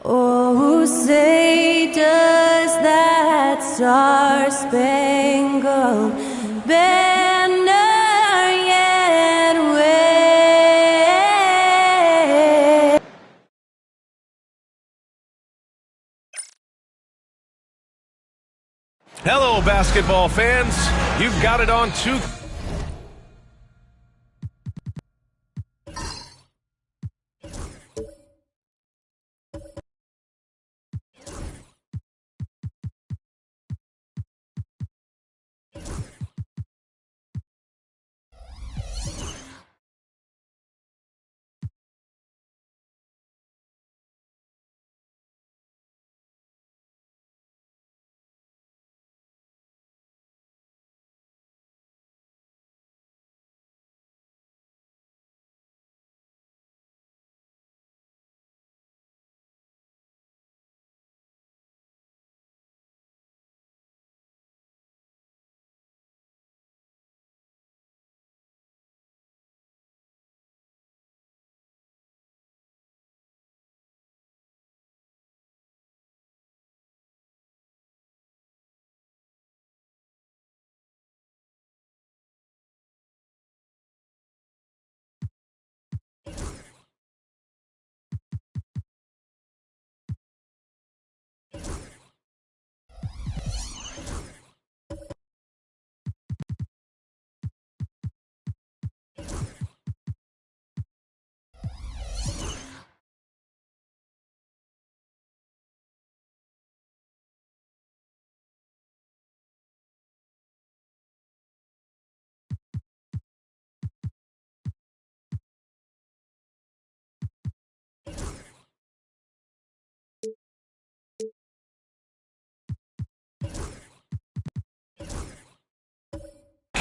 Oh, say does that star-spangled banner yet wave? Hello, basketball fans. You've got it on two.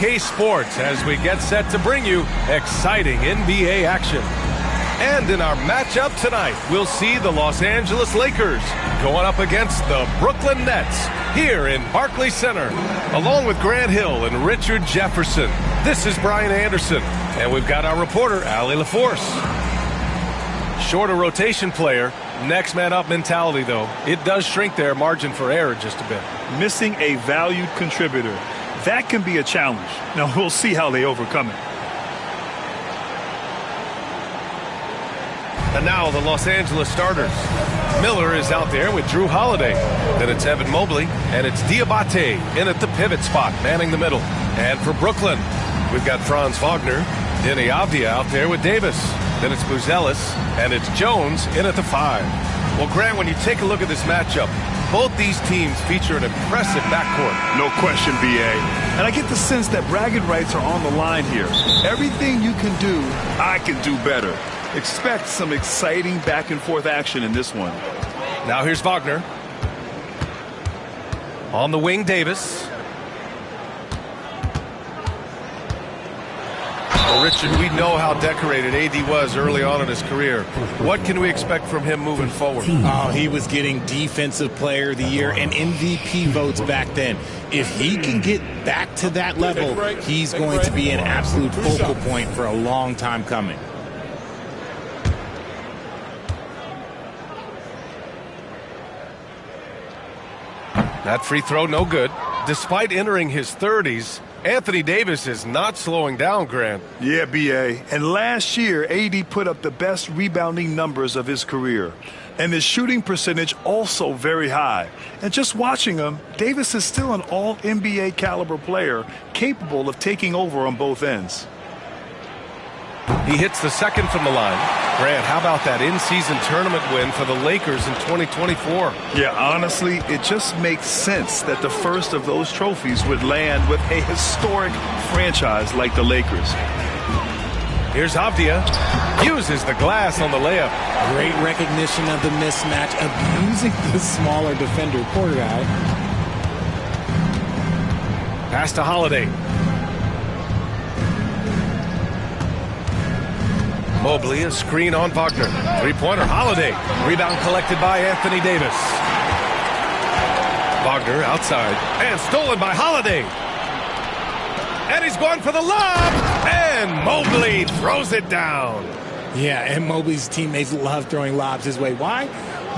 BK Sports as we get set to bring you exciting NBA action. And in our matchup tonight, we'll see the Los Angeles Lakers going up against the Brooklyn Nets here in Barclays Center. Along with Grant Hill and Richard Jefferson, this is Brian Anderson, and we've got our reporter, Allie LaForce. Shorter rotation player, next man up mentality, though. It does shrink their margin for error just a bit. Missing a valued contributor. That can be a challenge. Now, we'll see how they overcome it. And now the Los Angeles starters. Miller is out there with Drew Holiday. Then it's Evan Mobley, and it's Diabate in at the pivot spot, manning the middle. And for Brooklyn, we've got Franz Wagner, Denny Avdia out there with Davis. Then it's Buzelis, and it's Jones in at the 5. Well, Grant, when you take a look at this matchup, both these teams feature an impressive backcourt. No question, B.A. And I get the sense that bragging rights are on the line here. Everything you can do, I can do better. Expect some exciting back-and-forth action in this one. Now here's Wagner. On the wing, Davis. Well, Richard, we know how decorated AD was early on in his career. What can we expect from him moving forward? Oh, he was getting Defensive Player of the Year and MVP votes back then. If he can get back to that level, he's going to be an absolute focal point for a long time coming. That free throw, no good. Despite entering his 30s, Anthony Davis is not slowing down, Grant. Yeah, B.A. And last year, AD put up the best rebounding numbers of his career. And his shooting percentage also very high. And just watching him, Davis is still an all-NBA caliber player capable of taking over on both ends. He hits the second from the line. Grant, how about that in-season tournament win for the Lakers in 2024? Yeah, honestly, it just makes sense that the first of those trophies would land with a historic franchise like the Lakers. Here's Avdia. Uses the glass on the layup. Great recognition of the mismatch, abusing the smaller defender. Poor guy. Pass to Holiday. Mobley, a screen on Wagner. Three-pointer, Holiday. Rebound collected by Anthony Davis. Wagner outside. And stolen by Holiday. And he's going for the lob. And Mobley throws it down. Yeah, and Mobley's teammates love throwing lobs his way. Why?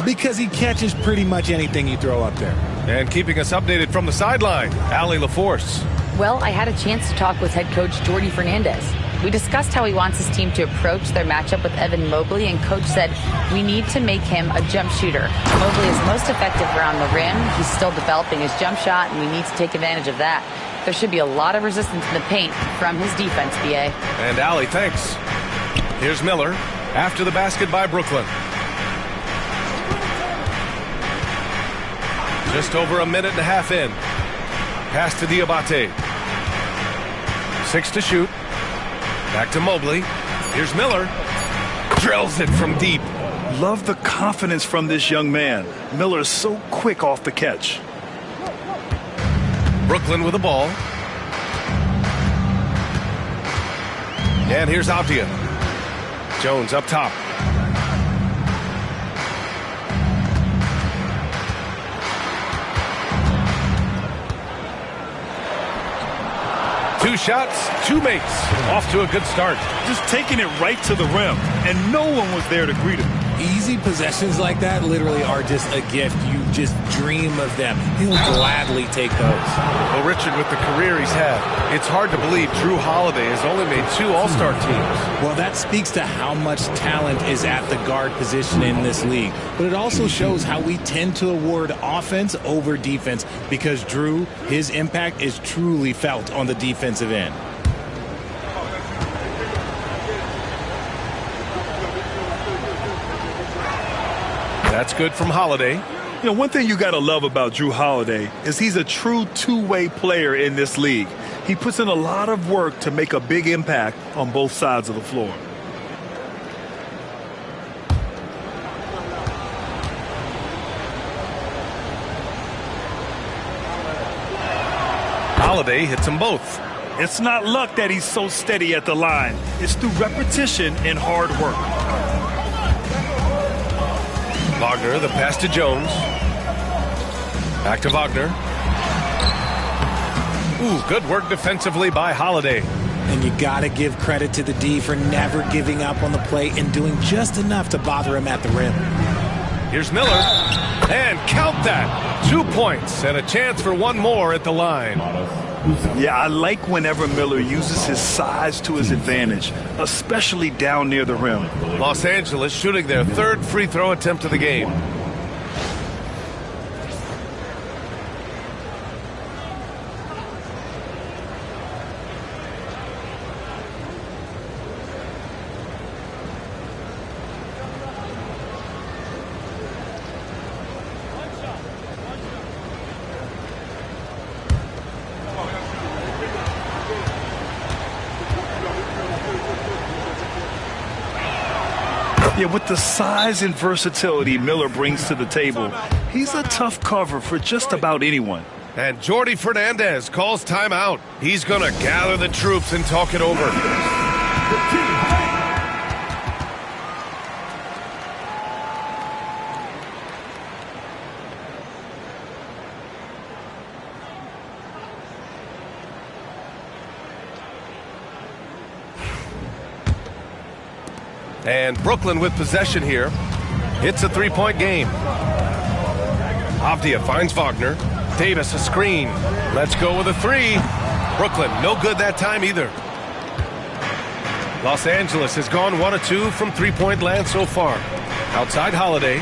Because he catches pretty much anything you throw up there. And keeping us updated from the sideline, Allie LaForce. Well, I had a chance to talk with head coach Jordy Fernandez. We discussed how he wants his team to approach their matchup with Evan Mobley, and coach said, we need to make him a jump shooter. Mobley is most effective around the rim. He's still developing his jump shot, and we need to take advantage of that. There should be a lot of resistance in the paint from his defense, B.A. And Allie, thanks. Here's Miller after the basket by Brooklyn. Just over a minute and a half in. Pass to Diabate. 6 to shoot. Back to Mobley. Here's Miller. Drills it from deep. Love the confidence from this young man. Miller is so quick off the catch. Brooklyn with the ball. And here's Avdia. Jones up top. Two shots, two makes. Off to a good start. Just taking it right to the rim, and no one was there to greet him. Easy possessions like that literally are just a gift. You just dream of them. He'll gladly take those. Well, Richard, with the career he's had, it's hard to believe Drew Holiday has only made 2 All-Star teams. Well, that speaks to how much talent is at the guard position in this league. But it also shows how we tend to award offense over defense because Drew, his impact is truly felt on the defensive end. That's good from Holiday. You know, one thing you got to love about Drew Holiday is he's a true two-way player in this league. He puts in a lot of work to make a big impact on both sides of the floor. Holiday hits them both. It's not luck that he's so steady at the line. It's through repetition and hard work. Wagner, the pass to Jones. Back to Wagner. Ooh, good work defensively by Holiday. And you got to give credit to the D for never giving up on the plate and doing just enough to bother him at the rim. Here's Miller. And count that. 2 points and a chance for one more at the line. Yeah, I like whenever Miller uses his size to his advantage, especially down near the rim. Los Angeles shooting their third free throw attempt of the game. Yeah, with the size and versatility Miller brings to the table, he's a tough cover for just about anyone. And Jordy Fernandez calls timeout. He's going to gather the troops and talk it over. And Brooklyn with possession here. It's a three-point game. Avdia finds Wagner. Davis a screen. Let's go with a three. Brooklyn no good that time either. Los Angeles has gone 1 of 2 from three-point land so far. Outside Holiday.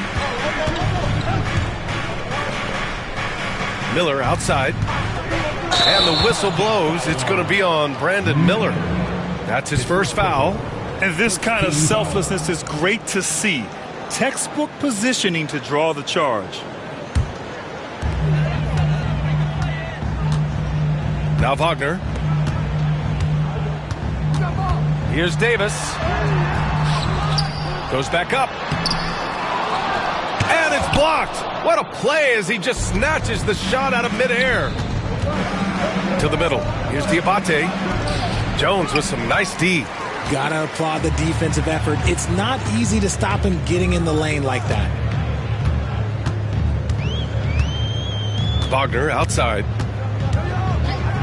Miller outside. And the whistle blows. It's going to be on Brandon Miller. That's his first foul. And this kind of selflessness is great to see. Textbook positioning to draw the charge. Now Wagner. Here's Davis. Goes back up. And it's blocked. What a play as he just snatches the shot out of midair. To the middle. Here's Diabate. Jones with some nice D. Gotta applaud the defensive effort. It's not easy to stop him getting in the lane like that. Wagner outside.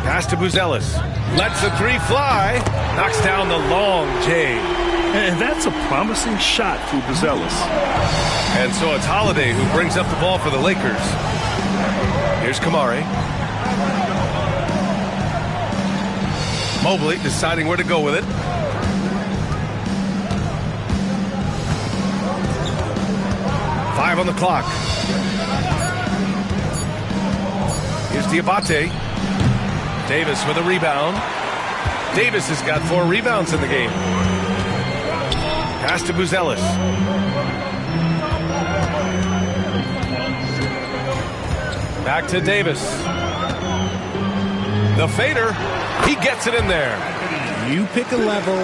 Pass to Buzelis. Lets the three fly. Knocks down the long J. And that's a promising shot for Buzelis. And so it's Holiday who brings up the ball for the Lakers. Here's Kamari. Mobley deciding where to go with it. Five on the clock. Here's Diabate. Davis with a rebound. Davis has got 4 rebounds in the game. Pass to Buzelis. Back to Davis. The fader. He gets it in there. You pick a level,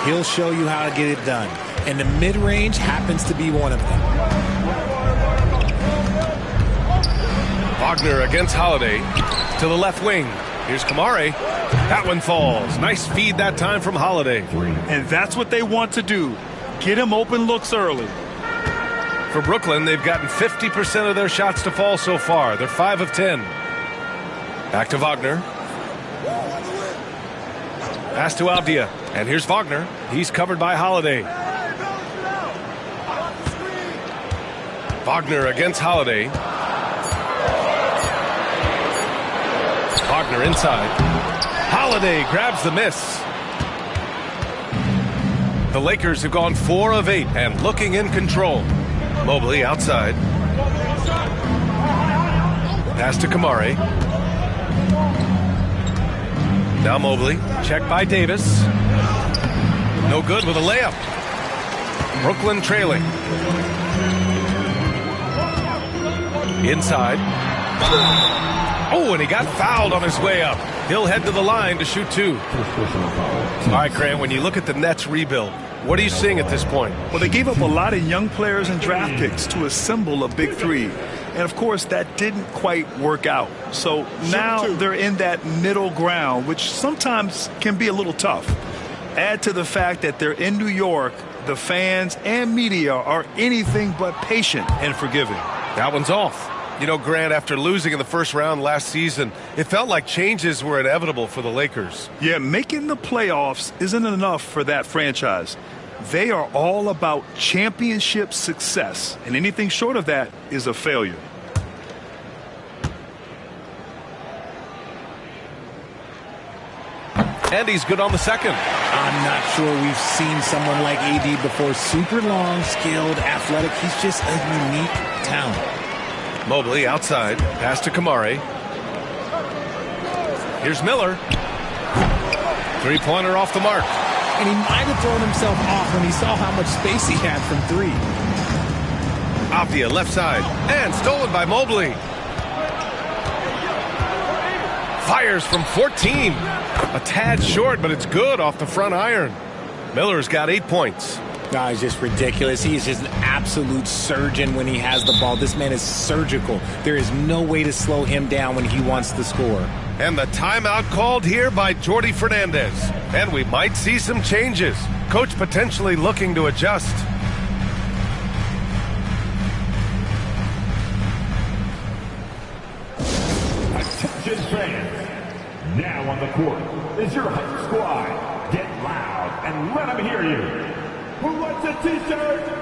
he'll show you how to get it done. And the mid-range happens to be one of them. Wagner against Holiday to the left wing. Here's Kamari. That one falls. Nice feed that time from Holiday. And that's what they want to do. Get him open looks early. For Brooklyn, they've gotten 50% of their shots to fall so far. They're 5 of 10. Back to Wagner. Pass to Avdia. And here's Wagner. He's covered by Holiday. Wagner against Holiday. Wagner inside. Holiday grabs the miss. The Lakers have gone 4 of 8 and looking in control. Mobley outside. Pass to Kamari. Now Mobley. Checked by Davis. No good with a layup. Brooklyn trailing. Inside. Oh, and he got fouled on his way up. He'll head to the line to shoot 2. All right, Grant, when you look at the Nets rebuild, what are you seeing at this point? Well, they gave up a lot of young players and draft picks to assemble a big three. And, of course, that didn't quite work out. So now they're in that middle ground, which sometimes can be a little tough. Add to the fact that they're in New York, the fans and media are anything but patient and forgiving. That one's off. You know, Grant, after losing in the first round last season, it felt like changes were inevitable for the Lakers. Yeah, making the playoffs isn't enough for that franchise. They are all about championship success, and anything short of that is a failure. And he's good on the second. I'm not sure we've seen someone like AD before. Super long, skilled, athletic. He's just a unique talent. Mobley outside. Pass to Kamari. Here's Miller. Three-pointer off the mark. And he might have thrown himself off when he saw how much space he had from three. Avdia left side. And stolen by Mobley. Fires from 14. A tad short, but it's good off the front iron. Miller's got 8 points. He's just ridiculous. He is just an absolute surgeon when he has the ball. This man is surgical. There is no way to slow him down when he wants to score. And the timeout called here by Jordi Fernandez. And we might see some changes. Coach potentially looking to adjust. Attention fans. Now on the court is your hype squad. Get loud and let them hear you. Who wants a t-shirt?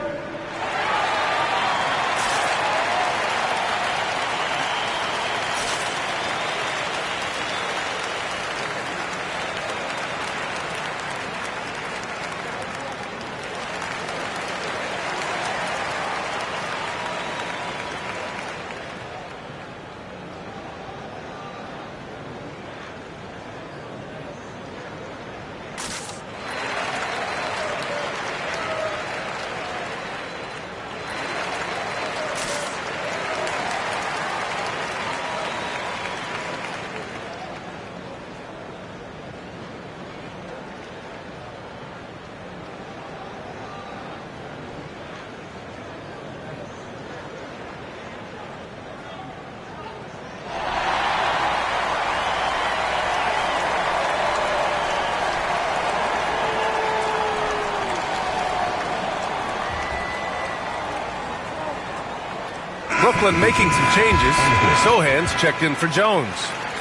Brooklyn making some changes. Sohan's checked in for Jones.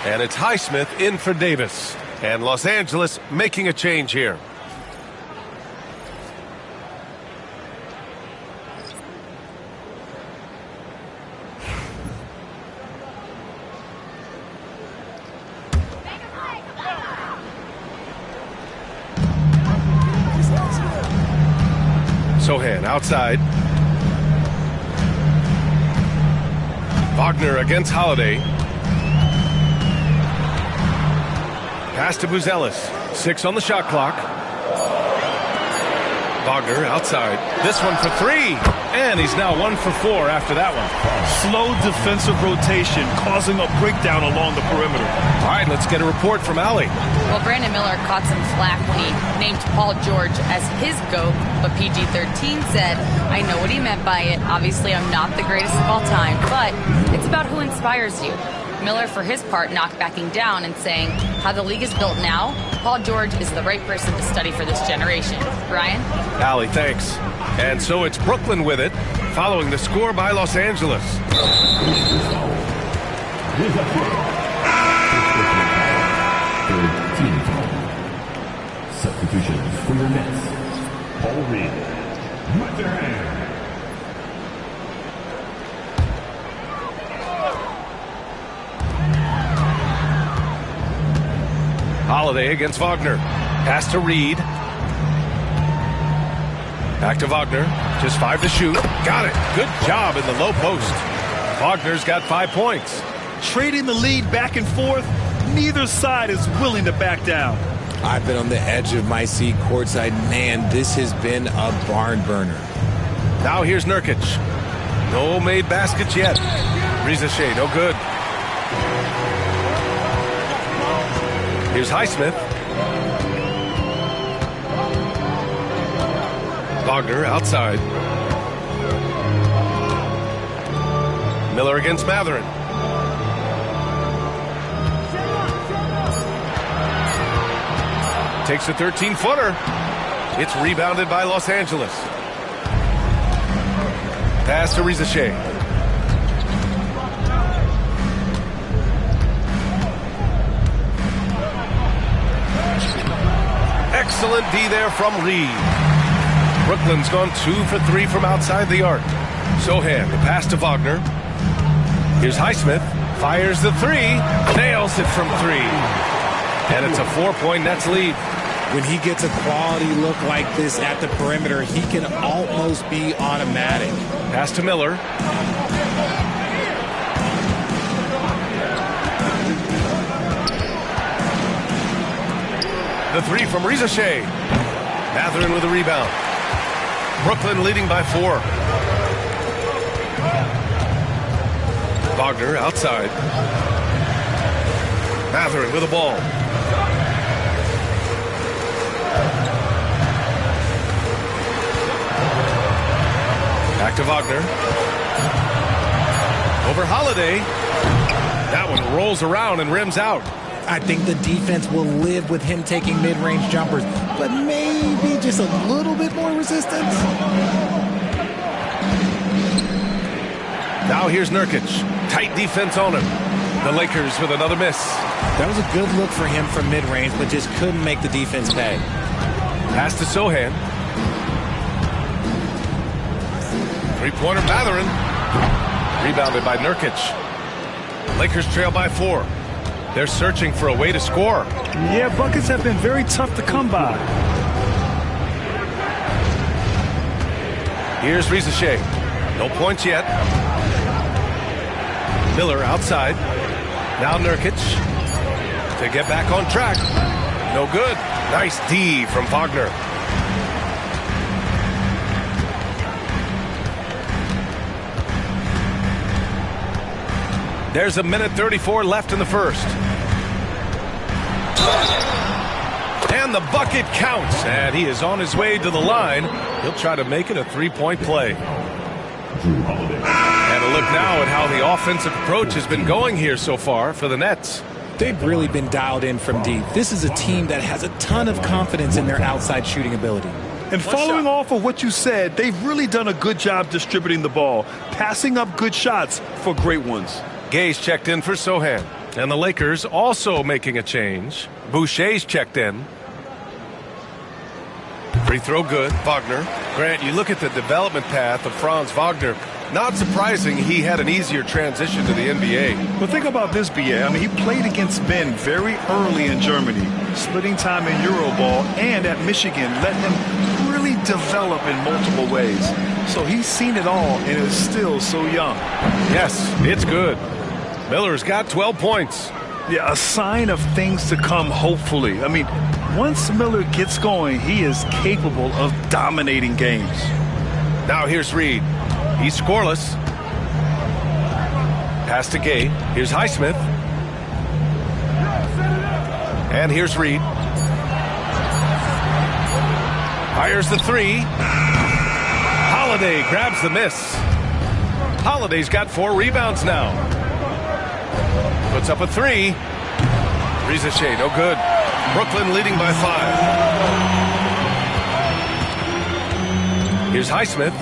And it's Highsmith in for Davis. And Los Angeles making a change here. Sohan outside. Wagner against Holiday. Pass to Buzelis. 6 on the shot clock. Wagner outside. This one for 3. And he's now 1 for 4 after that one. Slow defensive rotation causing a breakdown along the perimeter. All right, let's get a report from Allie. Well, Brandon Miller caught some flack when he named Paul George as his GOAT, but PG-13 said, I know what he meant by it. Obviously, I'm not the greatest of all time, but it's about who inspires you. Miller, for his part, knocked backing down and saying, how the league is built now, Paul George is the right person to study for this generation. Brian? Allie, thanks. And so it's Brooklyn with it, following the score by Los Angeles. Substitutions for your Nets. Paul Reed. With their hand. Holiday against Wagner. Pass to Reed. Back to Wagner. Just 5 to shoot. Got it. Good job in the low post. Wagner's got 5 points. Trading the lead back and forth, neither side is willing to back down. I've been on the edge of my seat courtside. Man, this has been a barn burner. Now here's Nurkic. No made baskets yet. Rizachet, no good. Here's Highsmith. Wagner outside. Miller against Matherin. Takes a 13-footer. It's rebounded by Los Angeles. Pass to Rizachet. Excellent D there from Reed. Brooklyn's gone 2 for 3 from outside the arc. Sohan, the pass to Wagner. Here's Highsmith. Fires the 3. Nails it from 3. And it's a 4-point Nets lead. When he gets a quality look like this at the perimeter, he can almost be automatic. Pass to Miller. The 3 from Rizachet. Matherin with a rebound. Brooklyn leading by 4. Wagner outside. Matherin with a ball. Back to Wagner. Over Holiday. That one rolls around and rims out. I think the defense will live with him taking mid-range jumpers, but maybe just a little bit more resistance. Now here's Nurkic. Tight defense on him. The Lakers with another miss. That was a good look for him from mid-range, but just couldn't make the defense pay. Pass to Sohan. Three-pointer Matherin. Rebounded by Nurkic. Lakers trail by 4. They're searching for a way to score. Yeah, buckets have been very tough to come by. Here's Rizachet. No points yet. Miller outside. Now Nurkic to get back on track. No good. Nice D from Wagner. There's a minute 34 left in the first. And the bucket counts, and he is on his way to the line. He'll try to make it a 3-point play. And a look now at how the offensive approach has been going here so far for the Nets. They've really been dialed in from deep. This is a team that has a ton of confidence in their outside shooting ability. And following off of what you said, they've really done a good job distributing the ball, passing up good shots for great ones. Gay's checked in for Sohan. And the Lakers also making a change. Boucher's checked in. Free throw good. Wagner. Grant, you look at the development path of Franz Wagner. Not surprising he had an easier transition to the NBA. But think about this, BA. I mean, he played against Ben very early in Germany, splitting time in Euroball, and at Michigan let him really develop in multiple ways. So he's seen it all and is still so young. Yes, it's good. Miller's got 12 points. Yeah, a sign of things to come, hopefully. I mean, once Miller gets going, he is capable of dominating games. Now here's Reed. He's scoreless. Pass to Gay. Here's Highsmith. And here's Reed. Fires the 3. Holiday grabs the miss. Holiday's got 4 rebounds now. Puts up a 3. Rizachet, no good. Brooklyn leading by 5. Here's Highsmith.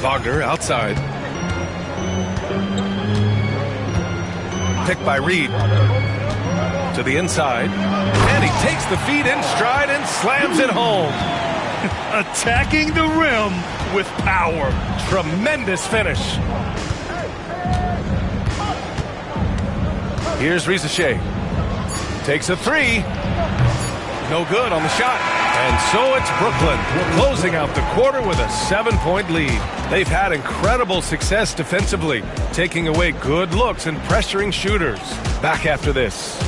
Wagner outside. Picked by Reed. To the inside. And he takes the feed in stride and slams it home. Attacking the rim with power. Tremendous finish. Here's Rizachet. Takes a 3. No good on the shot. And so it's Brooklyn closing out the quarter with a 7-point lead. They've had incredible success defensively, taking away good looks and pressuring shooters. Back after this.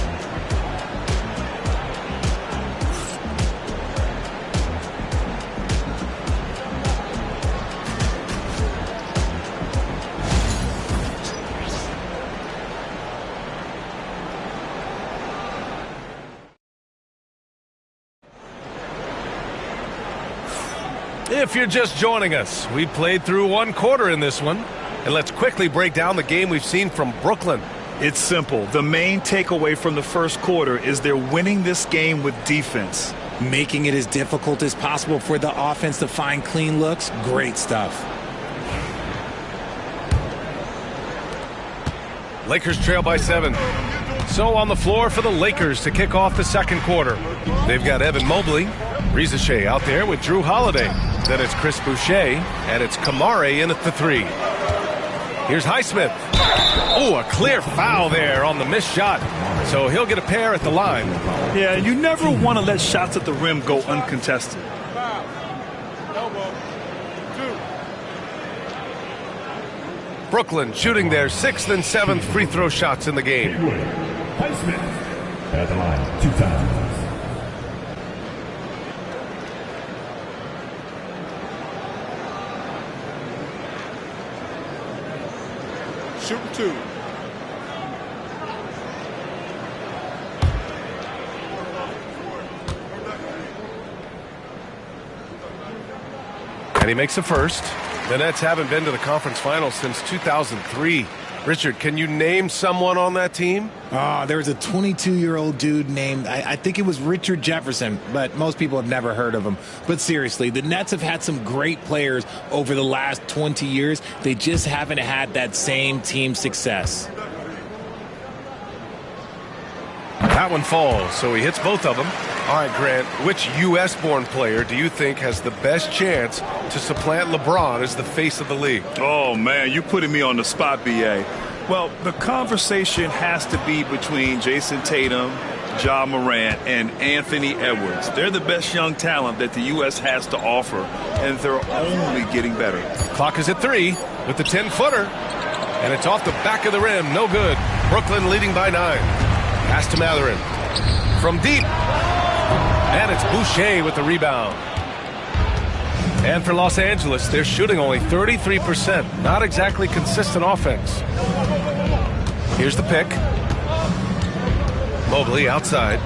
If you're just joining us, we played through one quarter in this one. And let's quickly break down the game we've seen from Brooklyn. It's simple. The main takeaway from the first quarter is they're winning this game with defense. Making it as difficult as possible for the offense to find clean looks. Great stuff. Lakers trail by 7. So on the floor for the Lakers to kick off the second quarter. They've got Evan Mobley, Rizachet out there with Drew Holiday. Then it's Chris Boucher, and it's Kamare in at the 3. Here's Highsmith. Oh, a clear foul there on the missed shot. So he'll get a pair at the line. Yeah, you never want to let shots at the rim go uncontested. Brooklyn shooting their 6th and 7th free throw shots in the game. Highsmith at the line 2 times. Shooting 2. And he makes the first. The Nets haven't been to the conference finals since 2003. Richard, can you name someone on that team? There was a 22-year-old dude named, I think it was Richard Jefferson, but most people have never heard of him. But seriously, the Nets have had some great players over the last 20 years. They just haven't had that same team success. That one falls, so he hits both of them. All right, Grant, which U.S.-born player do you think has the best chance to supplant LeBron as the face of the league? Oh, man, you're putting me on the spot, B.A. Well, the conversation has to be between Jason Tatum, Ja Morant, and Anthony Edwards. They're the best young talent that the U.S. has to offer, and they're only getting better. Clock is at 3 with the 10-footer, and it's off the back of the rim. No good. Brooklyn leading by 9. Pass to Matherin. From deep. And it's Boucher with the rebound. And for Los Angeles, they're shooting only 33%. Not exactly consistent offense. Here's the pick. Mobley outside.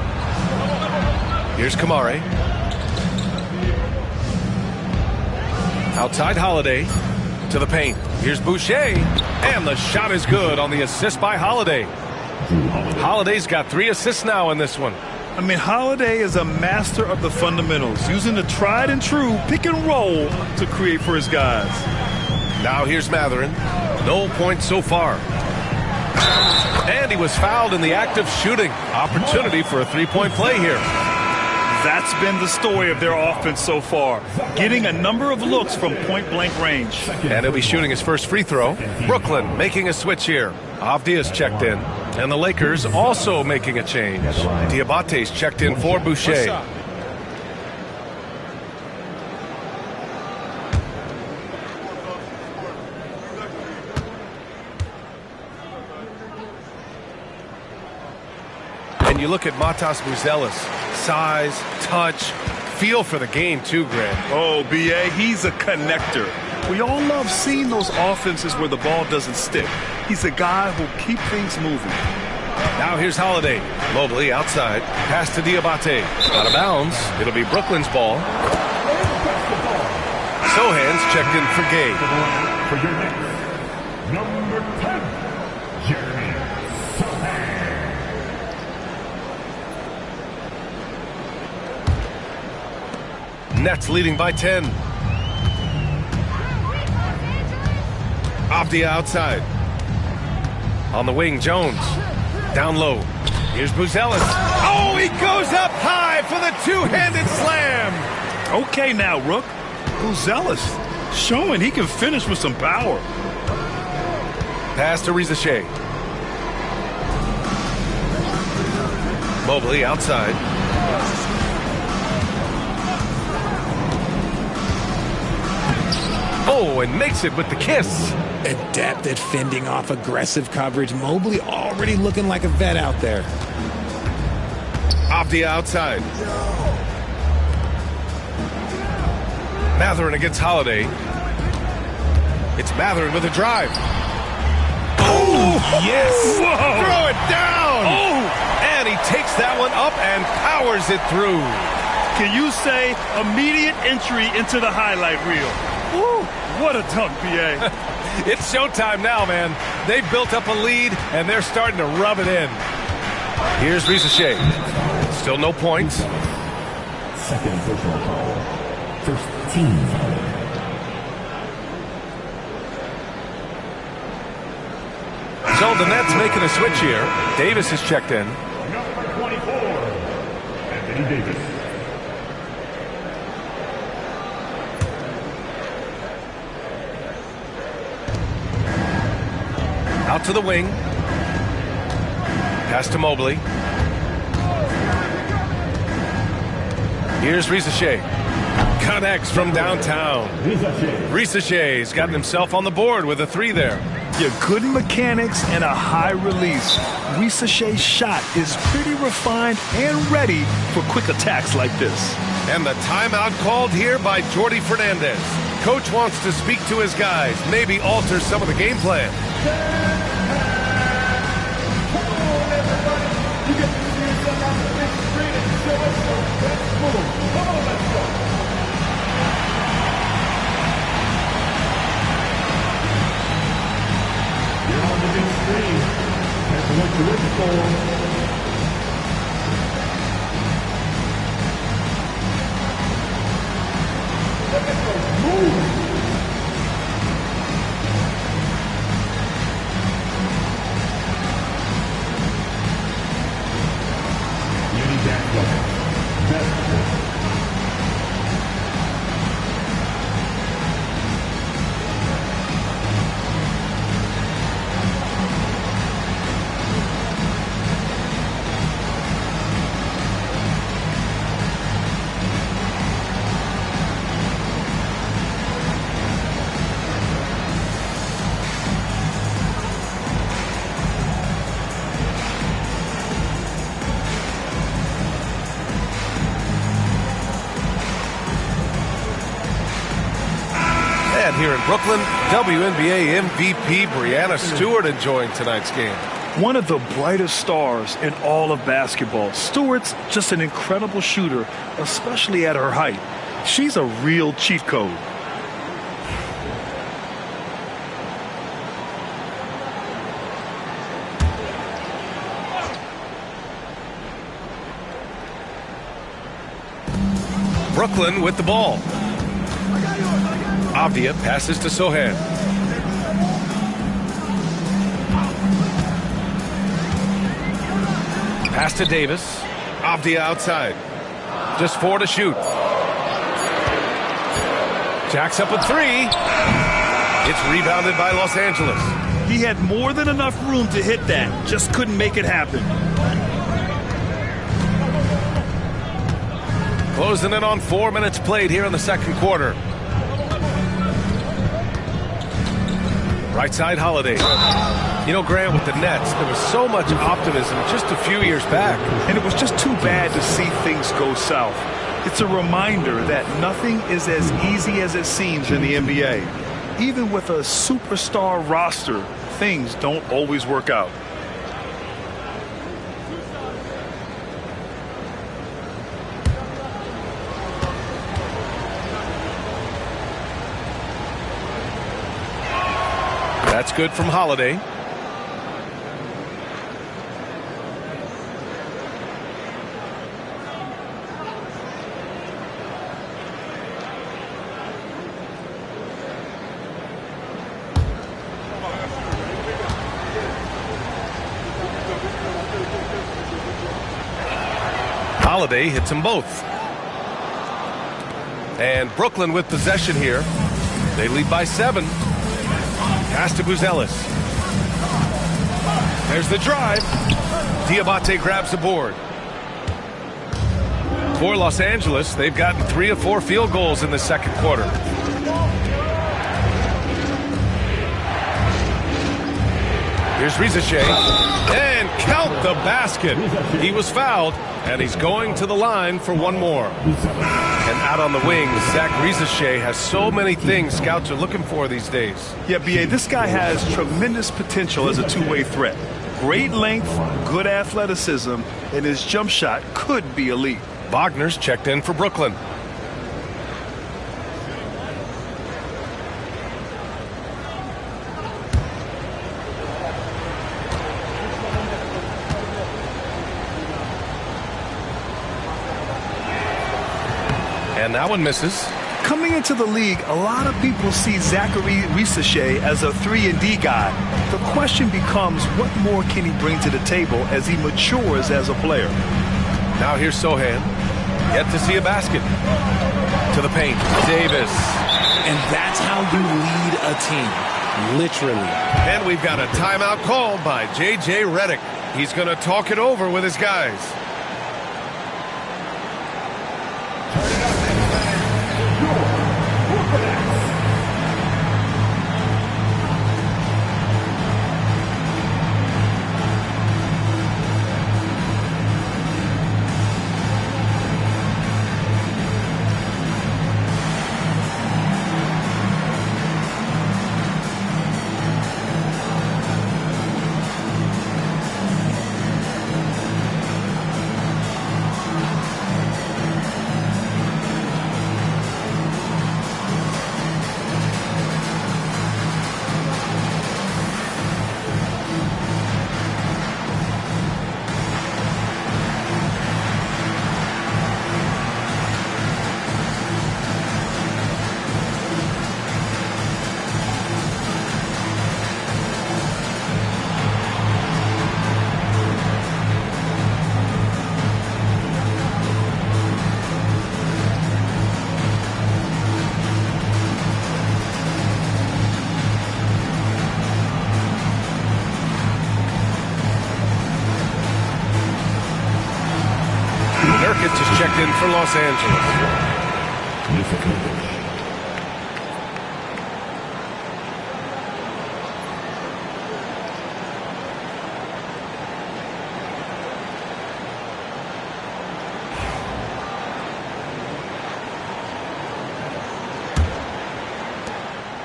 Here's Kamare. Outside Holiday to the paint. Here's Boucher. And the shot is good on the assist by Holiday. Holiday's got 3 assists now in this one. I mean, Holiday is a master of the fundamentals, using the tried and true pick and roll to create for his guys. Now here's Matherin. No points so far. And he was fouled in the act of shooting. Opportunity for a 3-point play here. That's been the story of their offense so far, getting a number of looks from point-blank range. And he'll be shooting his first free throw. Brooklyn making a switch here. Avdia's checked in. And the Lakers also making a change. Diabate's checked in for Boucher. And you look at Matas Buzelis. Size, touch, feel for the game too, Grant. Oh, B.A., he's a connector. We all love seeing those offenses where the ball doesn't stick. He's a guy who'll keep things moving. Now here's Holiday. Mobley outside. Pass to Diabate. Out of bounds. It'll be Brooklyn's ball. Sohan's checked in for Gay. For your next, number 10, Jeremy Sohan. Nets leading by 10. Avdia outside. On the wing, Jones. Down low. Here's Buzelis. Oh, he goes up high for the two-handed slam. Okay now, Rook. Buzelis showing he can finish with some power. Pass to Rizachet. Mobley outside. Oh, and makes it with the kiss. Adept at fending off aggressive coverage. Mobley already looking like a vet out there. Avdia outside. Matherin against Holiday. It's Matherin with a drive. Oh, yes. Whoa. Throw it down. Oh. And he takes that one up and powers it through. Can you say immediate entry into the highlight reel? Woo, what a dunk, B.A. It's showtime now, man. They've built up a lead, and they're starting to rub it in. Here's Risache. Still no points. Second personal foul. First team foul. So the Nets making a switch here. Davis is checked in. Number 24, Anthony Davis. Out to the wing. Pass to Mobley. Here's Risache. Connects from downtown. Risache's gotten himself on the board with a 3 there. Yeah, good mechanics and a high release. Risache's shot is pretty refined and ready for quick attacks like this. And the timeout called here by Jordy Fernandez. Coach wants to speak to his guys, maybe alter some of the game plan. And here in Brooklyn, WNBA MVP Breanna Stewart enjoying tonight's game. One of the brightest stars in all of basketball. Stewart's just an incredible shooter, especially at her height. She's a real cheat code. Brooklyn with the ball. Avdia passes to Sohan. Pass to Davis. Avdia outside. Just 4 to shoot. Jacks up a 3. It's rebounded by Los Angeles. He had more than enough room to hit that, just couldn't make it happen. Closing in on 4 minutes played here in the second quarter. Right side, Holiday. You know, Grant, with the Nets, there was so much optimism just a few years back. And it was just too bad to see things go south. It's a reminder that nothing is as easy as it seems in the NBA. Even with a superstar roster, things don't always work out. That's good from Holiday. Holiday hits them both. And Brooklyn with possession here. They lead by 7. Pass to Buzelis. There's the drive. Diabate grabs the board. For Los Angeles, they've gotten 3 of 4 field goals in the second quarter. Here's Risache. And count the basket. He was fouled, and he's going to the line for one more. And out on the wing, Zach Risache has so many things scouts are looking for these days. Yeah, B.A., this guy has tremendous potential as a two-way threat. Great length, good athleticism, and his jump shot could be elite. Wagner's checked in for Brooklyn. And that one misses. Coming into the league, a lot of people see Zachary Risache as a 3-and-D guy. The question becomes, what more can he bring to the table as he matures as a player? Now here's Sohan. Yet to see a basket. To the paint. Davis. And that's how you lead a team. Literally. And we've got a timeout called by J.J. Redick. He's going to talk it over with his guys. Nurkic is checked in for Los Angeles.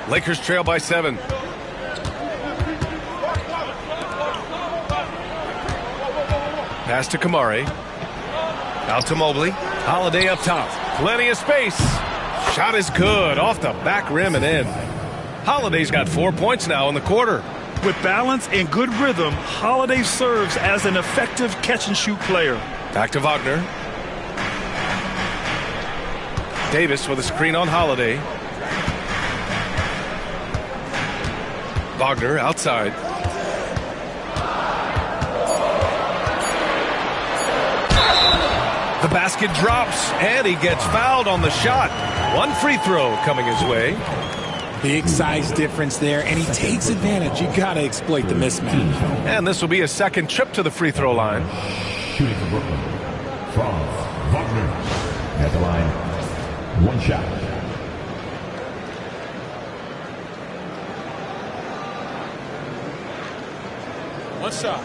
Lakers trail by 7. Pass to Kamari. Out to Mobley. Holiday up top. Plenty of space. Shot is good. Off the back rim and in. Holiday's got 4 points now in the quarter. With balance and good rhythm, Holiday serves as an effective catch-and-shoot player. Back to Wagner. Davis with a screen on Holiday. Wagner outside. The basket drops, and he gets fouled on the shot. One free throw coming his way. Big size difference there, and he takes advantage. You got to exploit the mismatch. And this will be a second trip to the free throw line. Shooting for Brooklyn. Franz Wagner at the line. One shot. One shot.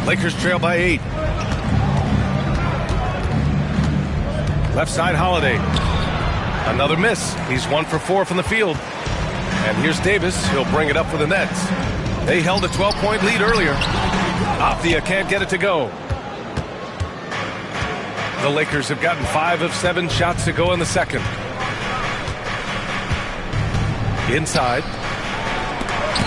Lakers trail by 8. Left side, Holiday. Another miss. He's 1 for 4 from the field. And here's Davis. He'll bring it up for the Nets. They held a 12-point lead earlier. Apthia can't get it to go. The Lakers have gotten 5 of 7 shots to go in the second. Inside.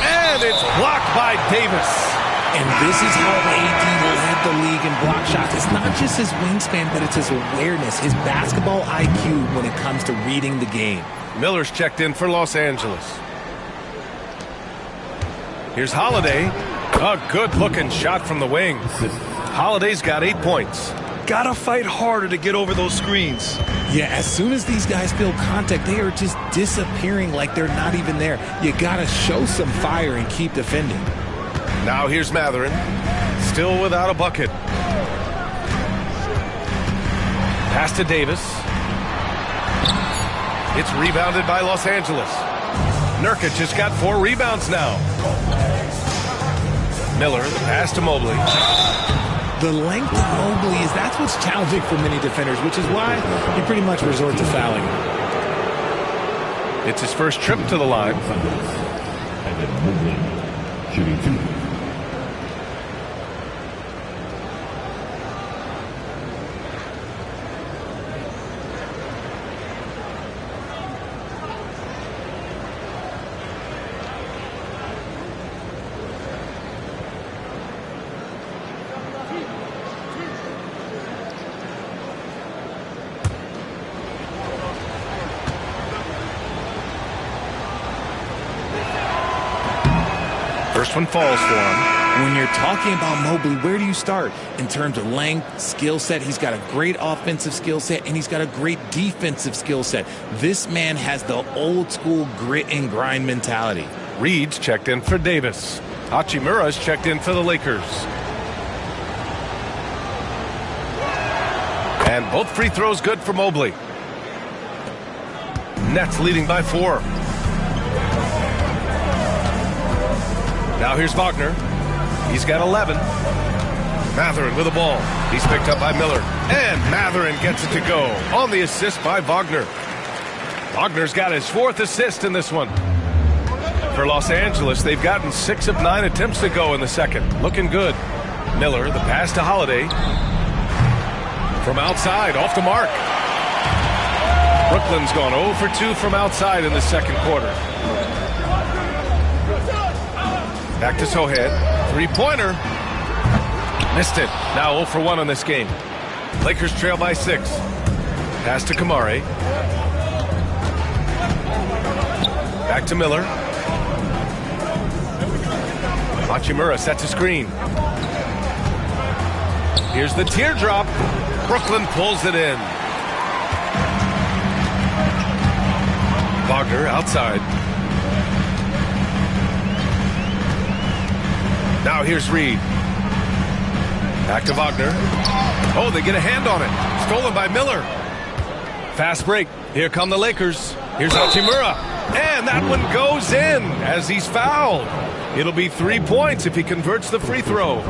And it's blocked by Davis. And this is how AD led the league in block shots. It's not just his wingspan, but it's his awareness, his basketball IQ when it comes to reading the game. Miller's checked in for Los Angeles. Here's Holiday. A good-looking shot from the wing. Holiday's got 8 points. Gotta fight harder to get over those screens. Yeah, as soon as these guys feel contact, they are just disappearing like they're not even there. You gotta show some fire and keep defending. Now here's Matherin, still without a bucket. Pass to Davis. It's rebounded by Los Angeles. Nurkic has got 4 rebounds now. Miller, the pass to Mobley. The length of Mobley that's what's challenging for many defenders, which is why you pretty much resort to fouling. It's his first trip to the line. Evan Mobley, shooting 2. First one falls for him. When you're talking about Mobley, where do you start? In terms of length, skill set, he's got a great offensive skill set, and he's got a great defensive skill set. This man has the old school grit and grind mentality. Reed's checked in for Davis. Hachimura's checked in for the Lakers. And both free throws good for Mobley. Nets leading by 4. Now here's Wagner. He's got 11. Matherin with the ball. He's picked up by Miller. And Matherin gets it to go on the assist by Wagner. Wagner's got his 4th assist in this one. For Los Angeles, they've gotten 6 of 9 attempts to go in the second. Looking good. Miller, the pass to Holiday. From outside, off the mark. Brooklyn's gone 0 for 2 from outside in the second quarter. Back to Sohed. 3-pointer. Missed it. Now 0 for 1 in this game. Lakers trail by 6. Pass to Kamare. Back to Miller. Hachimura sets a screen. Here's the teardrop. Brooklyn pulls it in. Wagner outside. Now here's Reed. Back to Wagner. Oh, they get a hand on it. Stolen by Miller. Fast break. Here come the Lakers. Here's Hachimura. And that one goes in as he's fouled. It'll be 3 points if he converts the free throw.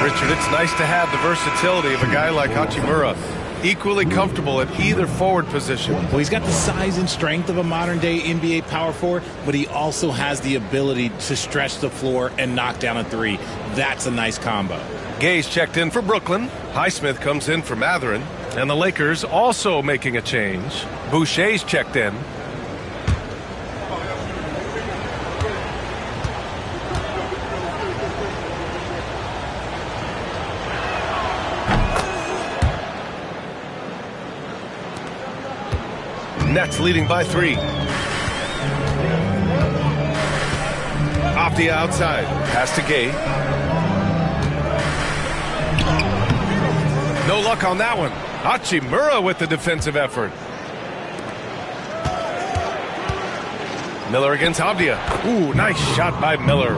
Richard, it's nice to have the versatility of a guy like Hachimura. Equally comfortable at either forward position. Well, he's got the size and strength of a modern-day NBA power forward, but he also has the ability to stretch the floor and knock down a 3. That's a nice combo. Gay's checked in for Brooklyn. Highsmith comes in for Matherin. And the Lakers also making a change. Boucher's checked in. Nets leading by 3. Off the outside. Pass to Gay. No luck on that one. Hachimura with the defensive effort. Miller against Avdia. Ooh, nice shot by Miller.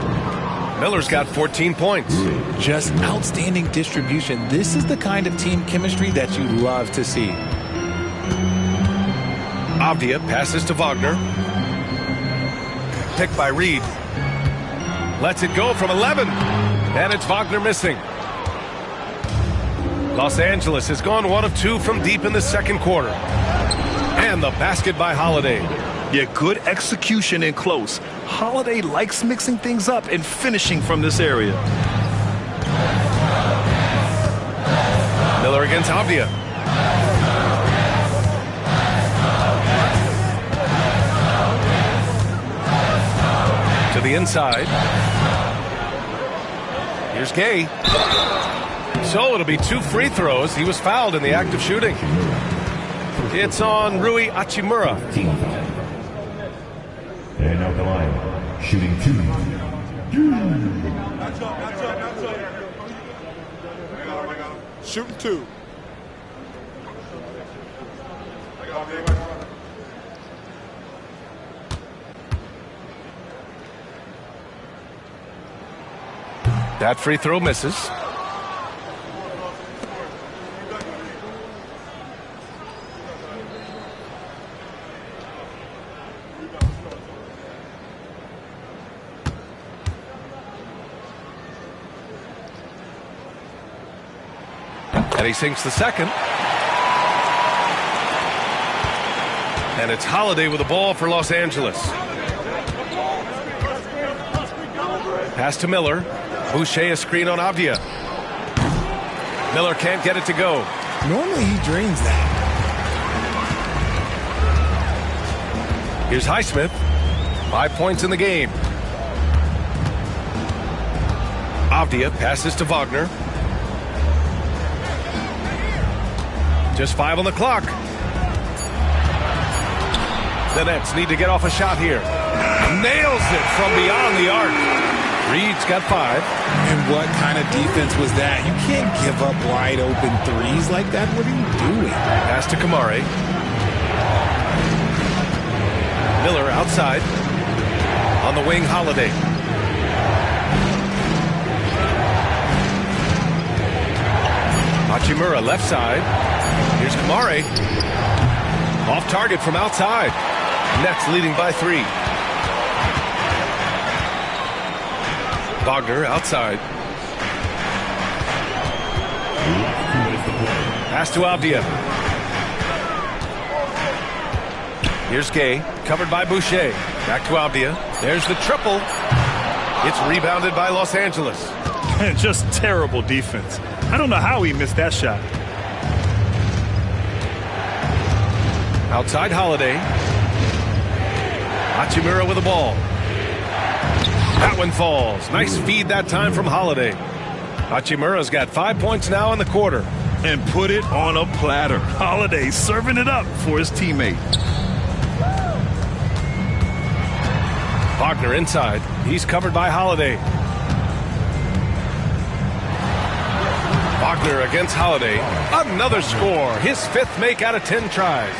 Miller's got 14 points. Just outstanding distribution. This is the kind of team chemistry that you love to see. Avdia passes to Wagner. Picked by Reed. Lets it go from 11. And it's Wagner missing. Los Angeles has gone 1 of 2 from deep in the second quarter. And the basket by Holiday. Yeah, good execution in close. Holiday likes mixing things up and finishing from this area. Miller against Avdia. To the inside. Here's Gay. So it'll be 2 free throws. He was fouled in the act of shooting. It's on Rui Hachimura. And out the line, shooting 2. Shooting 2. That free throw misses. And he sinks the second. And it's Holiday with the ball for Los Angeles. Pass to Miller. Boucher a screen on Avdia. Miller can't get it to go. Normally he drains that. Here's Highsmith. 5 points in the game. Avdia passes to Wagner. Just 5 on the clock. The Nets need to get off a shot here. Nails it from beyond the arc. Reed's got 5. And what kind of defense was that? You can't give up wide open threes like that. What are you doing? Pass to Kamare. Miller outside. On the wing, Holiday. Hachimura left side. Here's Kamare. Off target from outside. Nets leading by 3. Wagner outside. Pass to Avdia. Here's Gay, covered by Boucher. Back to Avdia. There's the triple. It's rebounded by Los Angeles. Just terrible defense. I don't know how he missed that shot. Outside Holiday. Hachimura with the ball. That one falls. Nice feed that time from Holiday. Hachimura's got 5 points now in the quarter. And put it on a platter. Holiday serving it up for his teammate. Wagner inside. He's covered by Holiday. Wagner against Holiday. Another score. His 5th make out of 10 tries.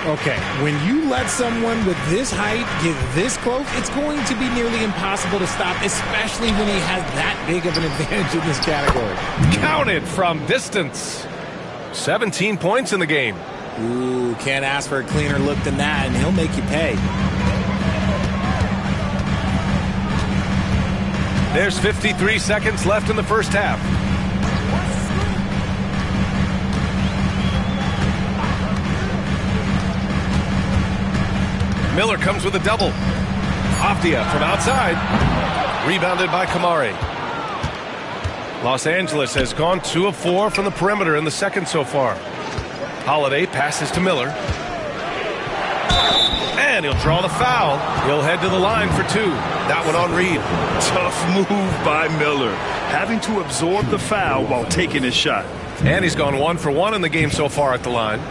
Okay, when you let someone with this height get this close, it's going to be nearly impossible to stop, especially when he has that big of an advantage in this category. Counted from distance. 17 points in the game. Ooh, can't ask for a cleaner look than that, and he'll make you pay. There's 53 seconds left in the first half. Miller comes with a double. Avdia from outside. Rebounded by Kamare. Los Angeles has gone 2 of 4 from the perimeter in the second so far. Holiday passes to Miller. And he'll draw the foul. He'll head to the line for 2. That one on Reed. Tough move by Miller. Having to absorb the foul while taking his shot. And he's gone 1 for 1 in the game so far at the line.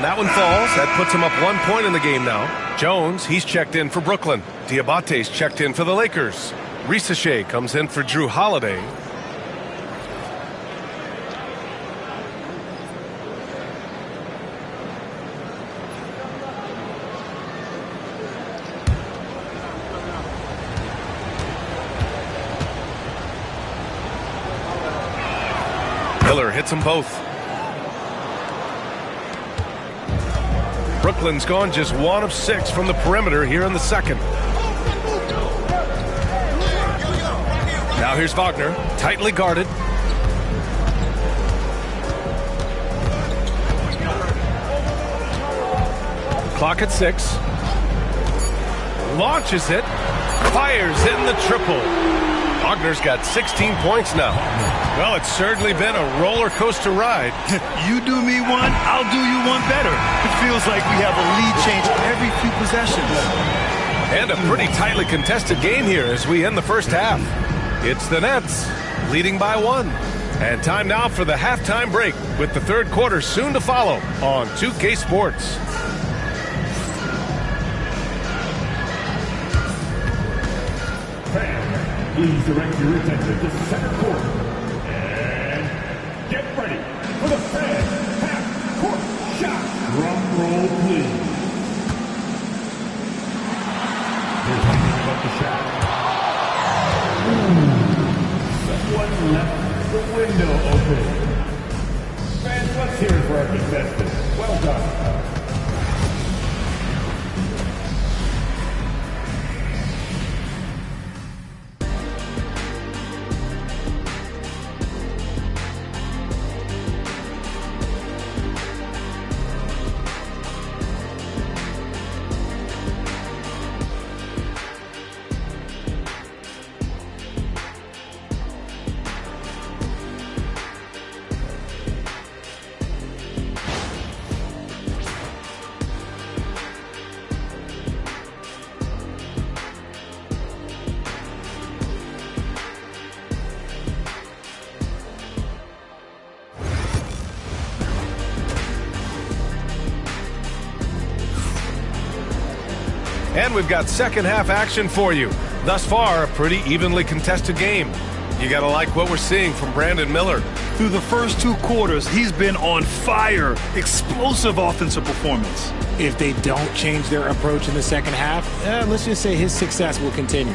That one falls. That puts him up 1 point in the game now. Jones, he's checked in for Brooklyn. Diabate's checked in for the Lakers. Risache comes in for Drew Holiday. Miller hits them both. Brooklyn's gone just 1 of 6 from the perimeter here in the second. Now here's Wagner, tightly guarded. Clock at 6. Launches it, fires in the triple. Wagner's got 16 points now. Well, it's certainly been a roller coaster ride. You do me one, I'll do you one better. It feels like we have a lead change every few possessions. And a pretty tightly contested game here as we end the first half. It's the Nets leading by 1. And time now for the halftime break with the third quarter soon to follow on 2K Sports. Please direct your attention to center court. And get ready for the fan half-court shot. Drum roll, please. Here's something about the shot. window open. Fans, let's hear it for our contestants. Well done. And we've got second half action for you. Thus far, a pretty evenly contested game. You gotta like what we're seeing from Brandon Miller. Through the first 2 quarters, he's been on fire. Explosive offensive performance. If they don't change their approach in the second half, let's just say his success will continue.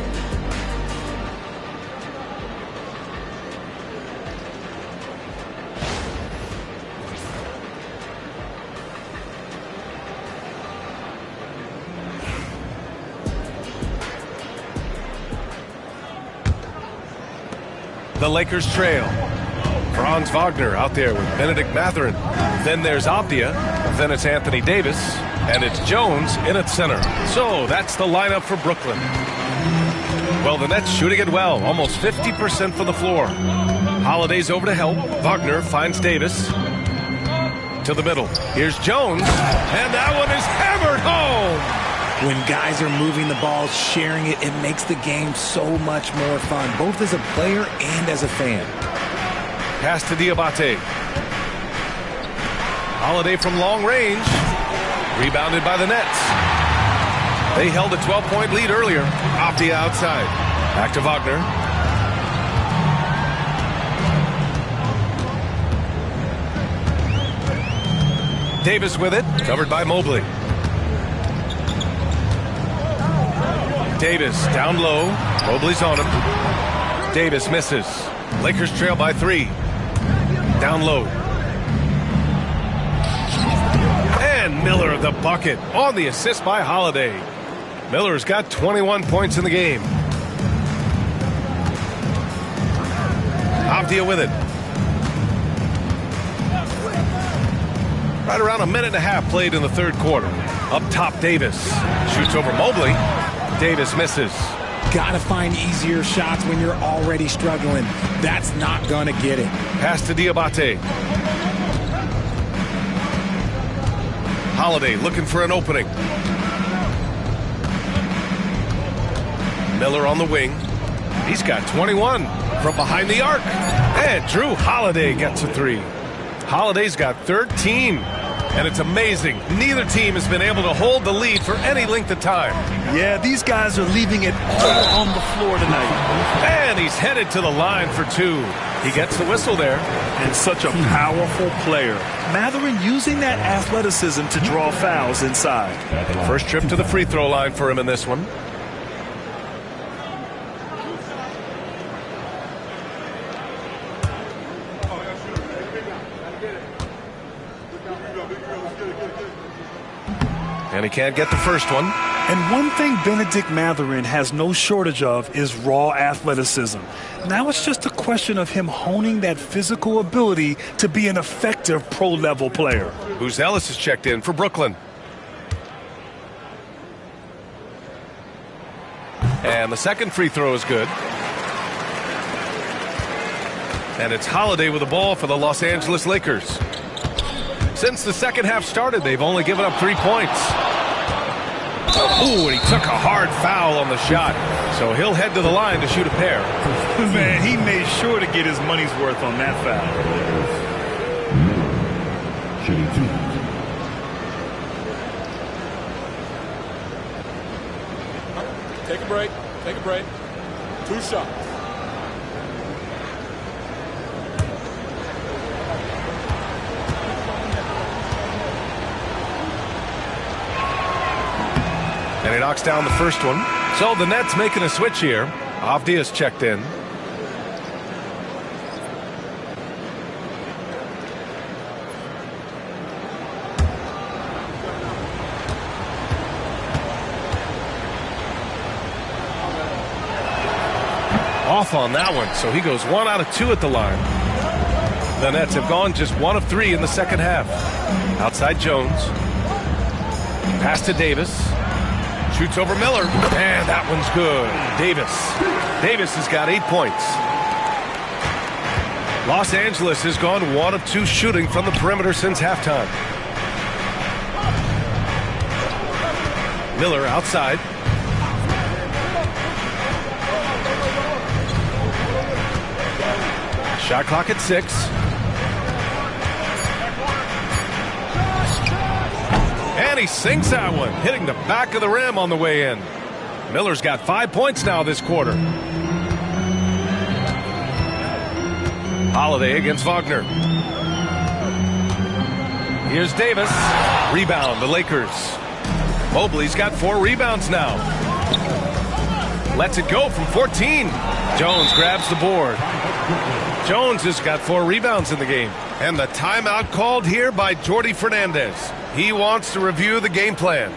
The Lakers trail. Franz Wagner out there with Benedict Mathurin. Then there's Abdia. Then it's Anthony Davis. And it's Jones in at center. So that's the lineup for Brooklyn. Well, the Nets shooting it well. Almost 50% from the floor. Holiday's over to help. Wagner finds Davis. To the middle. Here's Jones. And that one is hammered home. When guys are moving the ball, sharing it, it makes the game so much more fun, both as a player and as a fan. Pass to Diabate. Holiday from long range. Rebounded by the Nets. They held a 12-point lead earlier. Abdia outside. Back to Wagner. Davis with it. Covered by Mobley. Davis down low. Mobley's on him. Davis misses. Lakers trail by 3. Down low. And Miller the bucket on the assist by Holiday. Miller's got 21 points in the game. Abdia with it. Right around a minute and a half played in the third quarter. Up top, Davis. Shoots over Mobley. Davis misses. Gotta find easier shots when you're already struggling. That's not gonna get it. Pass to Diabate. Holiday looking for an opening. Miller on the wing. He's got 21 from behind the arc. And Drew Holiday gets a 3. Holiday's got 13. And it's amazing. Neither team has been able to hold the lead for any length of time. Yeah, these guys are leaving it all on the floor tonight. And he's headed to the line for 2. He gets the whistle there. And such a powerful player. Mathurin using that athleticism to draw fouls inside. First trip to the free throw line for him in this one. And he can't get the first one. And one thing Benedict Mathurin has no shortage of is raw athleticism. Now it's just a question of him honing that physical ability to be an effective pro-level player. Who's Ellis is checked in for Brooklyn. And the second free throw is good. And it's Holiday with the ball for the Los Angeles Lakers. Since the second half started, they've only given up 3 points. Ooh, and he took a hard foul on the shot. So he'll head to the line to shoot a pair. Man, he made sure to get his money's worth on that foul. Shooting 2. Take a break. Take a break. 2 shots. And he knocks down the first one. So the Nets making a switch here. Avdia's checked in. Off on that one, so he goes 1 out of 2 at the line. The Nets have gone just 1 of 3 in the second half. Outside Jones. Pass to Davis. Shoots over Miller. And that one's good. Davis has got 8 points. Los Angeles has gone 1 of 2 shooting from the perimeter since halftime. Miller outside. Shot clock at 6. And he sinks that one, hitting the back of the rim on the way in. Miller's got 5 points now this quarter. Holiday against Wagner. Here's Davis. Rebound, the Lakers. Mobley's got 4 rebounds now. Lets it go from 14. Jones grabs the board. Jones has got 4 rebounds in the game. And the timeout called here by Jordi Fernandez. He wants to review the game plan.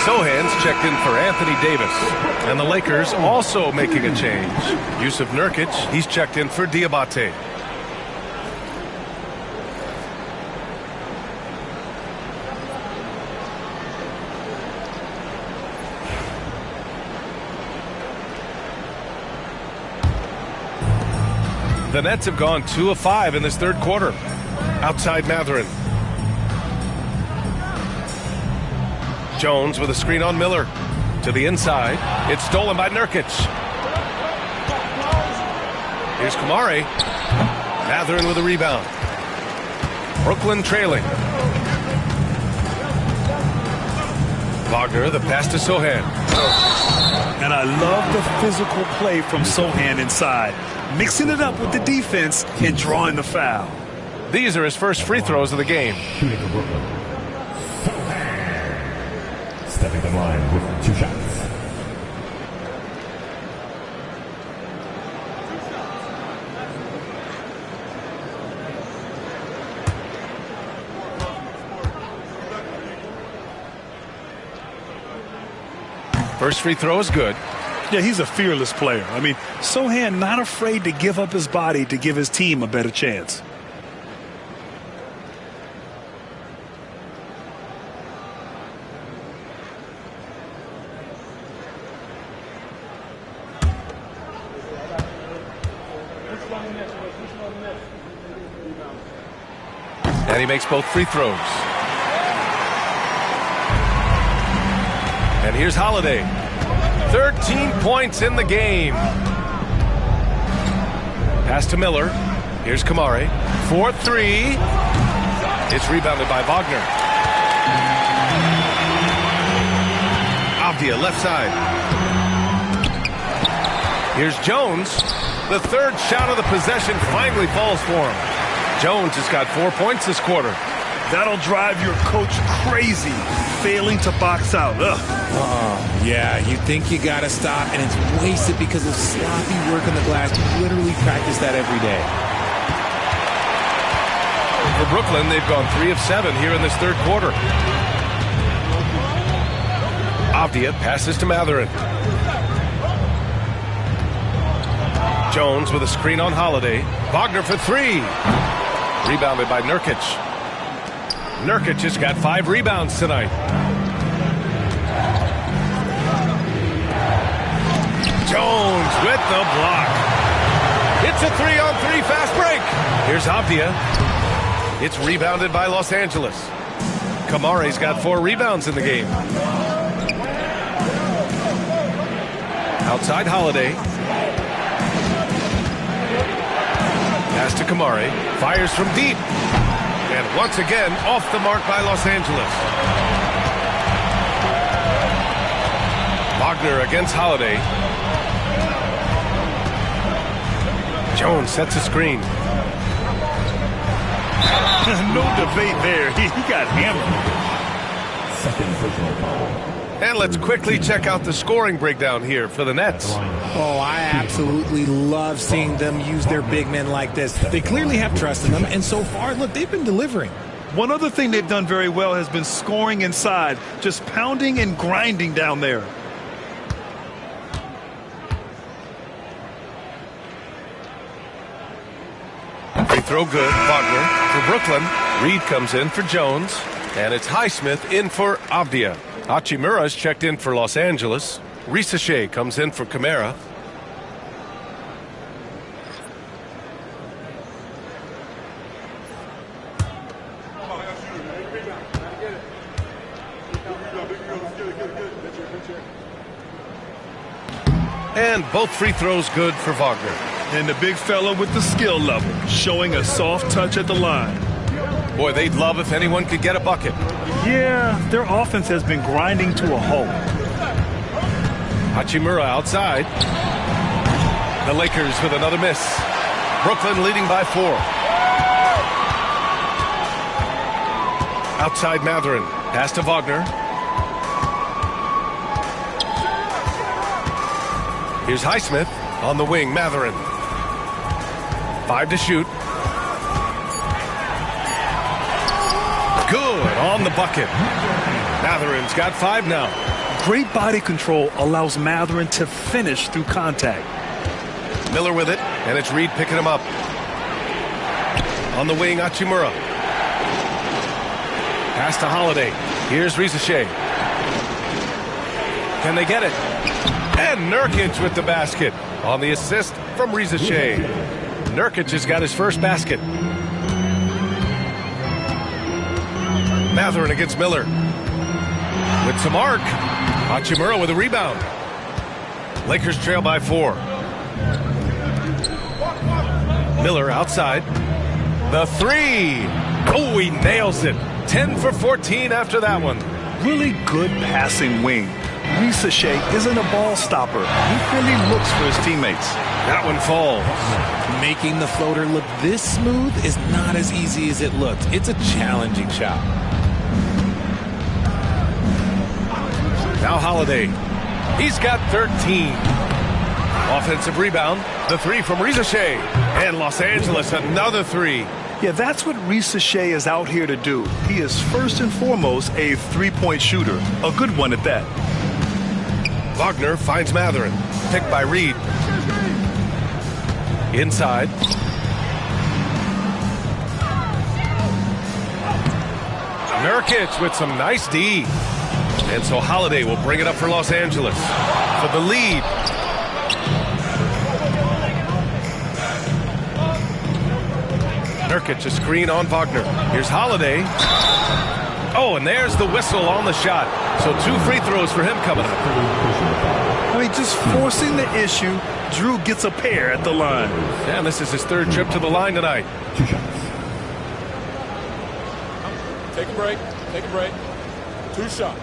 Sohan's checked in for Anthony Davis. And the Lakers also making a change. Yusuf Nurkic, he's checked in for Diabate. The Nets have gone 2 of 5 in this third quarter. Outside Mathurin. Jones with a screen on Miller. To the inside. It's stolen by Nurkic. Here's Kamari. Mathurin with a rebound. Brooklyn trailing. Wagner, the pass to Sohan. And I love the physical play from Sohan inside. Mixing it up with the defense and drawing the foul. These are his first free throws of the game. Shooting for Brooklyn. Stepping the line with 2 shots. First free throw is good. Yeah, he's a fearless player. I mean, Sohan not afraid to give up his body to give his team a better chance. And he makes both free throws. And here's Holiday. 13 points in the game. Pass to Miller. Here's Kamari. 4-3. It's rebounded by Wagner. Avdia, left side. Here's Jones. The third shot of the possession finally falls for him. Jones has got 4 points this quarter. That'll drive your coach crazy, failing to box out. Ugh. Yeah, you think you got to stop, and it's wasted because of sloppy work on the glass. You literally practice that every day. For Brooklyn, they've gone 3 of 7 here in this third quarter. Avdia passes to Matherin. Jones with a screen on Holiday. Wagner for three. Rebounded by Nurkic. Nurkic has got 5 rebounds tonight. Jones with the block. It's a 3-on-3 fast break. Here's Avdia. It's rebounded by Los Angeles. Kamare's got 4 rebounds in the game. Outside Holiday. Pass to Kamare. Fires from deep. And once again, off the mark by Los Angeles. Wagner against Holiday. Jones sets a screen. No debate there. He got hammered. Second personal foul. And let's quickly check out the scoring breakdown here for the Nets. Oh, I absolutely love seeing them use their big men like this. They clearly have trust in them, and so far, look, they've been delivering. One other thing they've done very well has been scoring inside, just pounding and grinding down there. Free throw good. Wagner for Brooklyn. Reed comes in for Jones. And it's Highsmith in for Avdia. Hachimura's checked in for Los Angeles. Risache comes in for Camara. And both free throws good for Wagner. And the big fella with the skill level, showing a soft touch at the line. Boy, they'd love if anyone could get a bucket. Yeah, their offense has been grinding to a halt. Hachimura outside. The Lakers with another miss. Brooklyn leading by 4. Outside Matherin. Pass to Wagner. Here's Highsmith. On the wing, Matherin. 5 to shoot. Good on the bucket. Matherin's got 5 now. Great body control allows Matherin to finish through contact. Miller with it, and it's Reed picking him up. On the wing, Hachimura. Pass to Holiday. Here's Risache. Can they get it? And Nurkic with the basket. On the assist from Risache. Nurkic has got his first basket. Matherin against Miller. With some arc. Hachimura with a rebound. Lakers trail by 4. Miller outside. The 3. Oh, he nails it. 10 for 14 after that one. Really good passing wing. Risache isn't a ball stopper. He really looks for his teammates. That one falls. Making the floater look this smooth is not as easy as it looks. It's a challenging shot. Now Holiday. He's got 13. Offensive rebound. The 3 from Risache. And Los Angeles another 3. Yeah, that's what Risache is out here to do. He is first and foremost a three-point shooter. A good one at that. Wagner finds Matherin. Picked by Reed. Inside. Nurkic with some nice D. And so Holiday will bring it up for Los Angeles for the lead. Nurkic a screen on Wagner. Here's Holiday. Oh, and there's the whistle on the shot. So 2 free throws for him coming up. I mean, just forcing the issue. Drew gets a pair at the line. And this is his 3rd trip to the line tonight. 2 shots. Take a break. Take a break. 2 shots.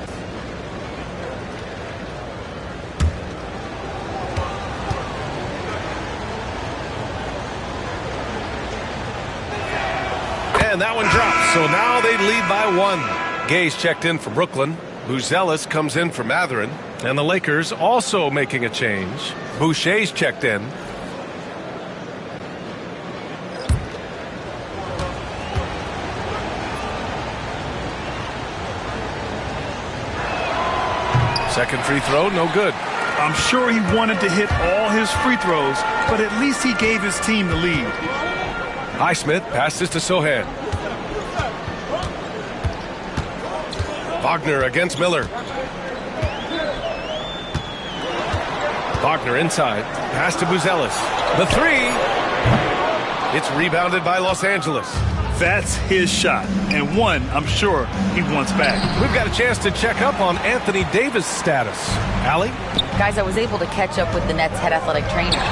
And that one drops. So now they lead by 1. Gay's checked in for Brooklyn. Buzelis comes in for Matherin. And the Lakers also making a change. Boucher's checked in. Second free throw, no good. I'm sure he wanted to hit all his free throws, but at least he gave his team the lead. Highsmith passes to Sohan. Wagner against Miller. Wagner inside. Pass to Buzelis. The three. It's rebounded by Los Angeles. That's his shot, and one I'm sure he wants back. We've got a chance to check up on Anthony Davis' status. Allie? Guys, I was able to catch up with the Nets head athletic trainer.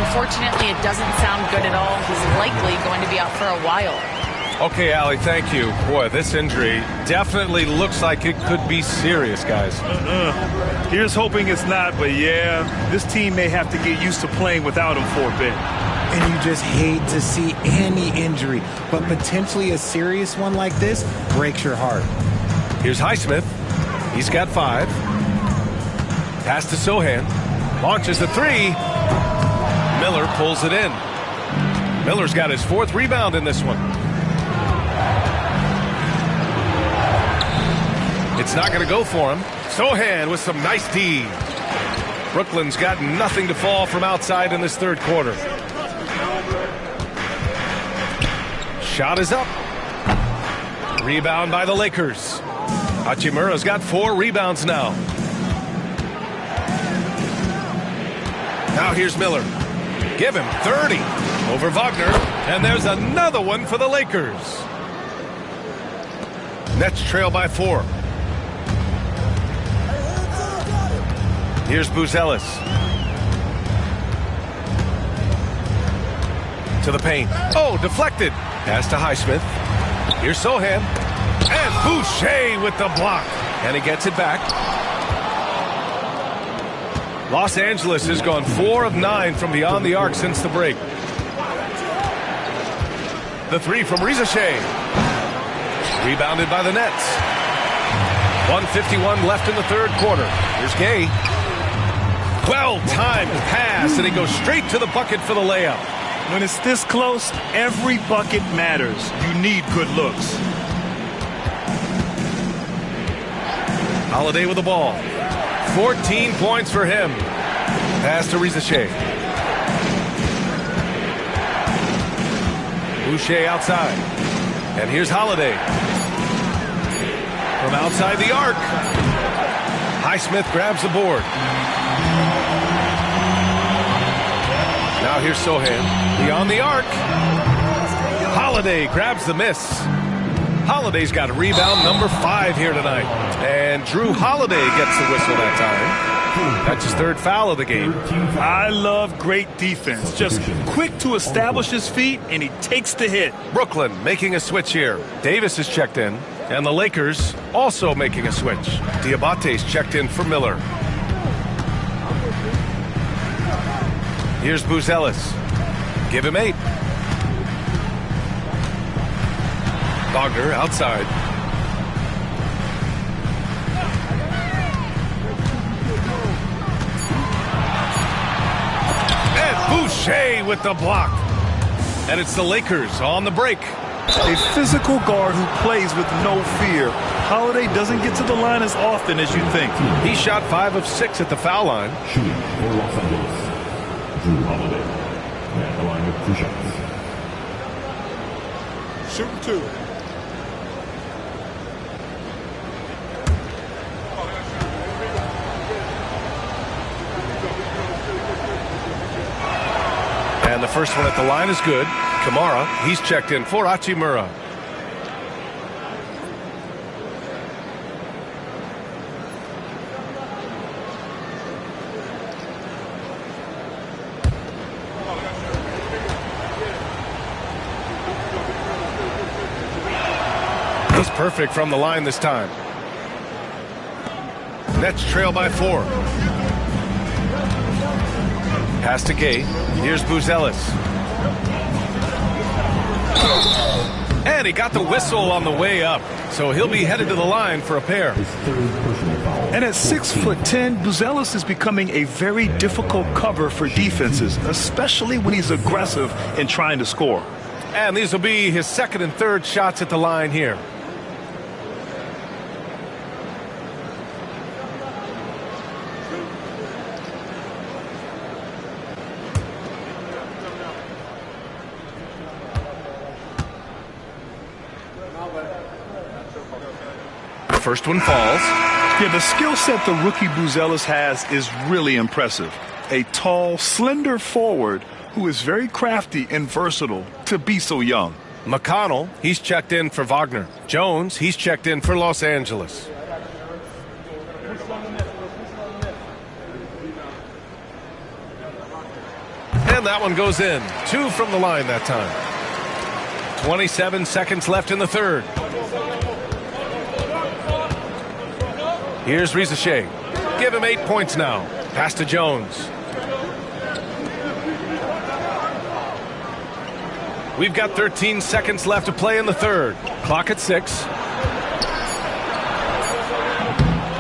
Unfortunately, it doesn't sound good at all. He's likely going to be out for a while. Okay, Allie, thank you. Boy, this injury definitely looks like it could be serious, guys. Here's hoping it's not, but yeah, this team may have to get used to playing without him for a bit. And you just hate to see any injury, but potentially a serious one like this breaks your heart. Here's Highsmith. He's got 5. Pass to Sohan. Launches the 3. Miller pulls it in. Miller's got his 4th rebound in this one. It's not going to go for him. Sohan with some nice D. Brooklyn's got nothing to fall from outside in this third quarter. Shot is up. Rebound by the Lakers. Hachimura's got 4 rebounds now. Now here's Miller. Give him 30 over Wagner. And there's another one for the Lakers. Nets trail by 4. Here's Buzelis. To the paint. Oh, deflected. Pass to Highsmith. Here's Sohan. And Boucher with the block. And he gets it back. Los Angeles has gone 4 of 9 from beyond the arc since the break. The 3 from Rizachet. Rebounded by the Nets. 1:51 left in the third quarter. Here's Gay. Well-timed pass, and he goes straight to the bucket for the layup. When it's this close, every bucket matters. You need good looks. Holiday with the ball. 14 points for him. Pass to Rizachet. Boucher outside. And here's Holiday. From outside the arc. Highsmith grabs the board. Now here's Sohan. Beyond the arc. Holiday grabs the miss. Holiday's got rebound number 5 here tonight. And Drew Holiday gets the whistle that time. That's his 3rd foul of the game. I love great defense. Just quick to establish his feet, and he takes the hit. Brooklyn making a switch here. Davis is checked in. And the Lakers also making a switch. Diabate's checked in for Miller. Here's Buzelis. Give him 8. Wagner outside. And Boucher with the block. And it's the Lakers on the break. A physical guard who plays with no fear. Holiday doesn't get to the line as often as you think. He shot 5 of 6 at the foul line. Shooting for Los Angeles, Drew Holiday. At the line with 2 shots. Shooting 2. And the first one at the line is good. Kamara, he's checked in for Hachimura. He's perfect from the line this time. Nets trail by 4. Pass to Gay. Here's Buzelis. And he got the whistle on the way up. So he'll be headed to the line for a pair. And at 6'10", Buzelis is becoming a very difficult cover for defenses, especially when he's aggressive in trying to score. And these will be his 2nd and 3rd shots at the line here. first one falls. Yeah, the skill set the rookie Buzelis has is really impressive. A tall, slender forward who is very crafty and versatile to be so young. McConnell, he's checked in for Wagner. Jones, he's checked in for Los Angeles. And that one goes in. 2 from the line that time. 27 seconds left in the third. Here's Rizachet. Give him 8 points now. Pass to Jones. We've got 13 seconds left to play in the third. Clock at 6.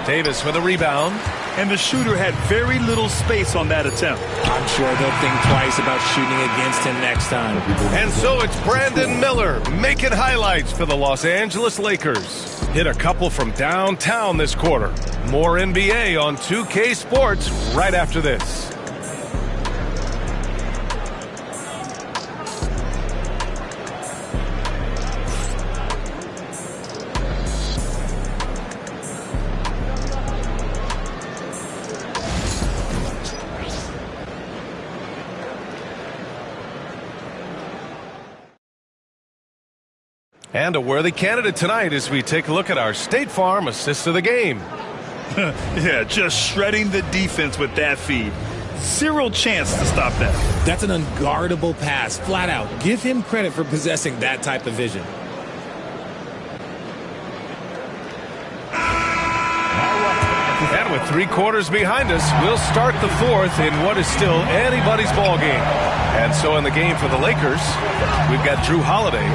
Davis with a rebound. And the shooter had very little space on that attempt. I'm sure they'll think twice about shooting against him next time. And so it's Brandon Miller making highlights for the Los Angeles Lakers. Hit a couple from downtown this quarter. More NBA on 2K Sports right after this. And a worthy candidate tonight as we take a look at our State Farm assist of the game. Yeah, just shredding the defense with that feed. Zero chance to stop that. That's an unguardable pass, flat out. Give him credit for possessing that type of vision. And with 3 quarters behind us, we'll start the fourth in what is still anybody's ball game. And so in the game for the Lakers, we've got Drew Holiday,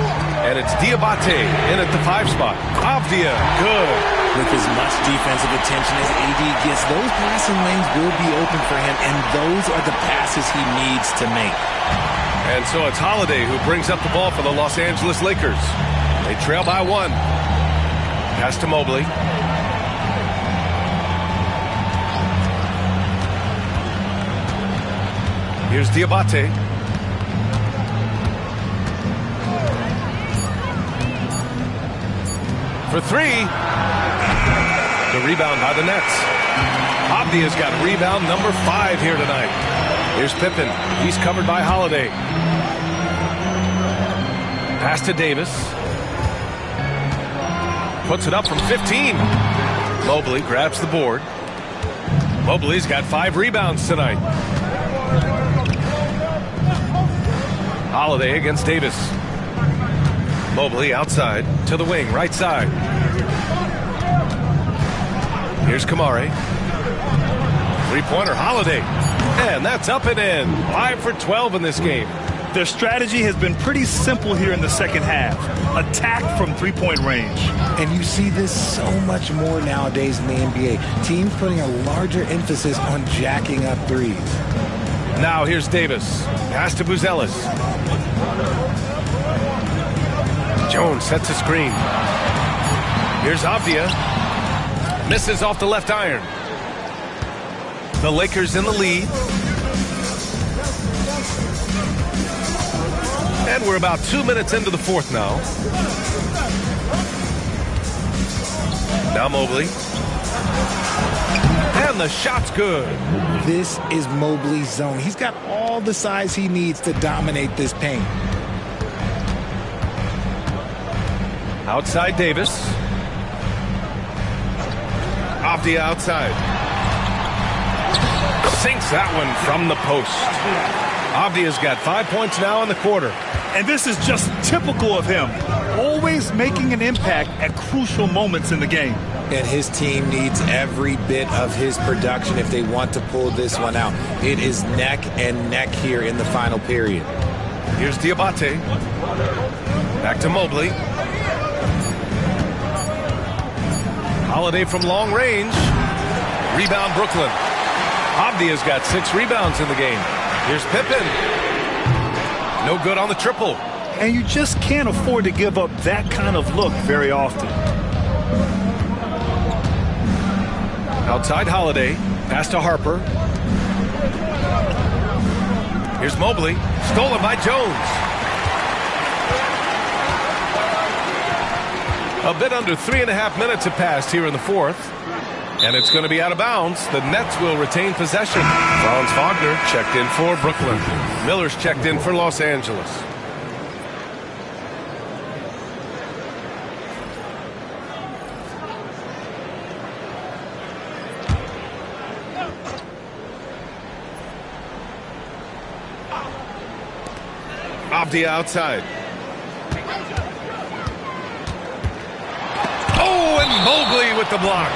and it's Diabate in at the 5 spot. Avdia, good. With as much defensive attention as AD gets, those passing lanes will be open for him, and those are the passes he needs to make. And so it's Holiday who brings up the ball for the Los Angeles Lakers. They trail by 1. Pass to Mobley. Here's Diabate. For 3. The rebound by the Nets. Avdia's got rebound number 5 here tonight. Here's Pippen. He's covered by Holiday. Pass to Davis. Puts it up from 15. Mobley grabs the board. Mobley's got 5 rebounds tonight. Holiday against Davis. Mobley outside to the wing, right side. Here's Kamari. 3-pointer, Holiday. And that's up and in. 5 for 12 in this game. Their strategy has been pretty simple here in the second half. Attack from 3-point range. And you see this so much more nowadays in the NBA. Teams putting a larger emphasis on jacking up threes. Now here's Davis. Pass to Buzelis. Jones sets a screen. Here's Avdia. Misses off the left iron. The Lakers in the lead. And we're about 2 minutes into the fourth now. Now Mobley. And the shot's good. This is Mobley's zone. He's got all the size he needs to dominate this paint. Outside Davis. Avdia outside. Sinks that one from the post. Avdia's got 5 points now in the quarter. And this is just typical of him. Always making an impact at crucial moments in the game. And his team needs every bit of his production if they want to pull this one out. It is neck and neck here in the final period. Here's Diabate. Back to Mobley. Holiday from long range. Rebound Brooklyn. Avdia's got 6 rebounds in the game. Here's Pippen. No good on the triple. And you just can't afford to give up that kind of look very often. Outside Holiday. Pass to Harper. Here's Mobley. Stolen by Jones. A bit under 3.5 minutes have passed here in the fourth. And it's going to be out of bounds. The Nets will retain possession. Franz Wagner checked in for Brooklyn. Miller's checked in for Los Angeles. Abdi outside. Oh, and Mobley with the block.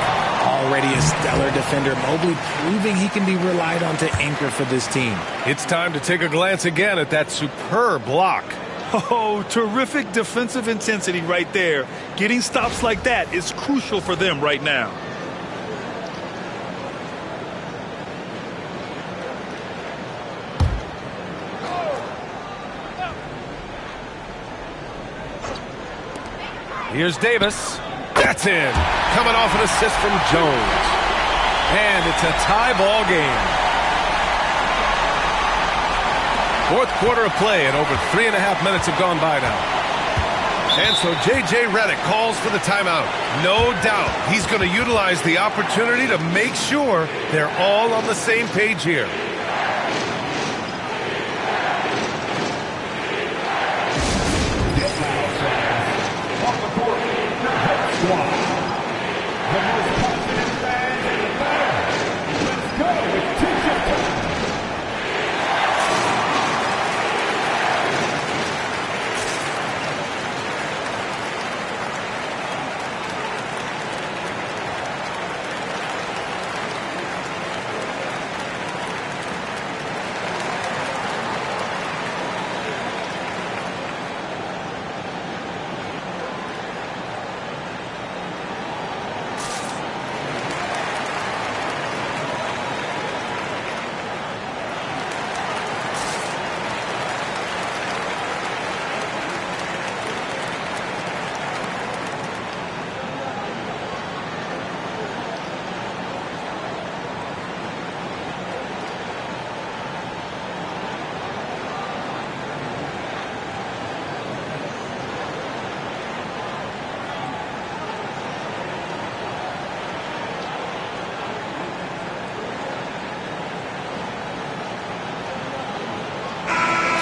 Already a stellar defender, Mobley proving he can be relied on to anchor for this team. It's time to take a glance again at that superb block. Oh, terrific defensive intensity right there. Getting stops like that is crucial for them right now. Here's Davis. That's in. Coming off an assist from Jones. And it's a tie ball game. Fourth quarter of play, and over 3.5 minutes have gone by now. And so J.J. Redick calls for the timeout. No doubt he's going to utilize the opportunity to make sure they're all on the same page here.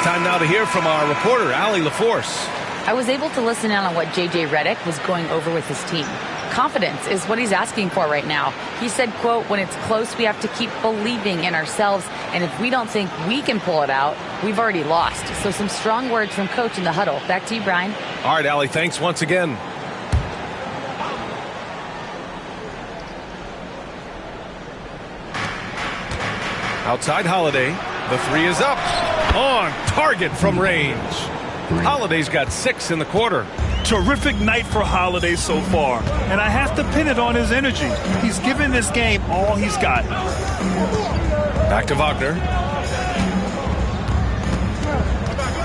Time now to hear from our reporter, Allie LaForce. I was able to listen in on what J.J. Redick was going over with his team. Confidence is what he's asking for right now. He said, quote, when it's close, we have to keep believing in ourselves. And if we don't think we can pull it out, we've already lost. So some strong words from coach in the huddle. Back to you, Brian. All right, Allie, thanks once again. Outside Holiday. The three is up. On target from range. Holiday's got 6 in the quarter. Terrific night for Holiday so far. And I have to pin it on his energy. He's given this game all he's got. Back to Wagner.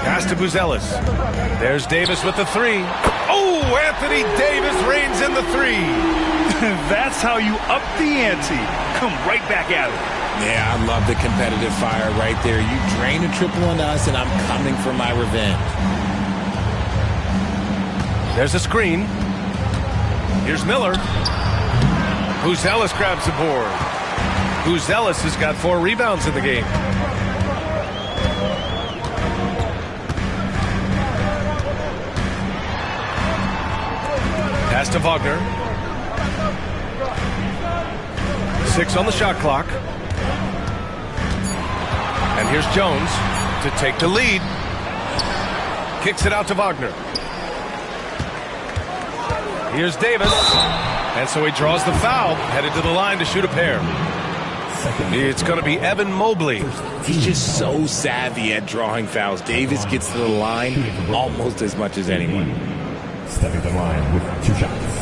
Pass to Buzelis. There's Davis with the 3. Oh, Anthony Davis reigns in the 3. That's how you up the ante. Come right back at it. Yeah, I love the competitive fire right there. You drain a triple on us, and I'm coming for my revenge. There's a screen. Here's Miller. Buzelis grabs the board. Buzelis has got 4 rebounds in the game. Pass to Wagner. 6 on the shot clock. And here's Jones to take the lead. Kicks it out to Wagner. Here's Davis. And so he draws the foul, headed to the line to shoot a pair. It's going to be Evan Mobley. He's just so savvy at drawing fouls. Davis gets to the line almost as much as anyone. Stepping the line with 2 shots.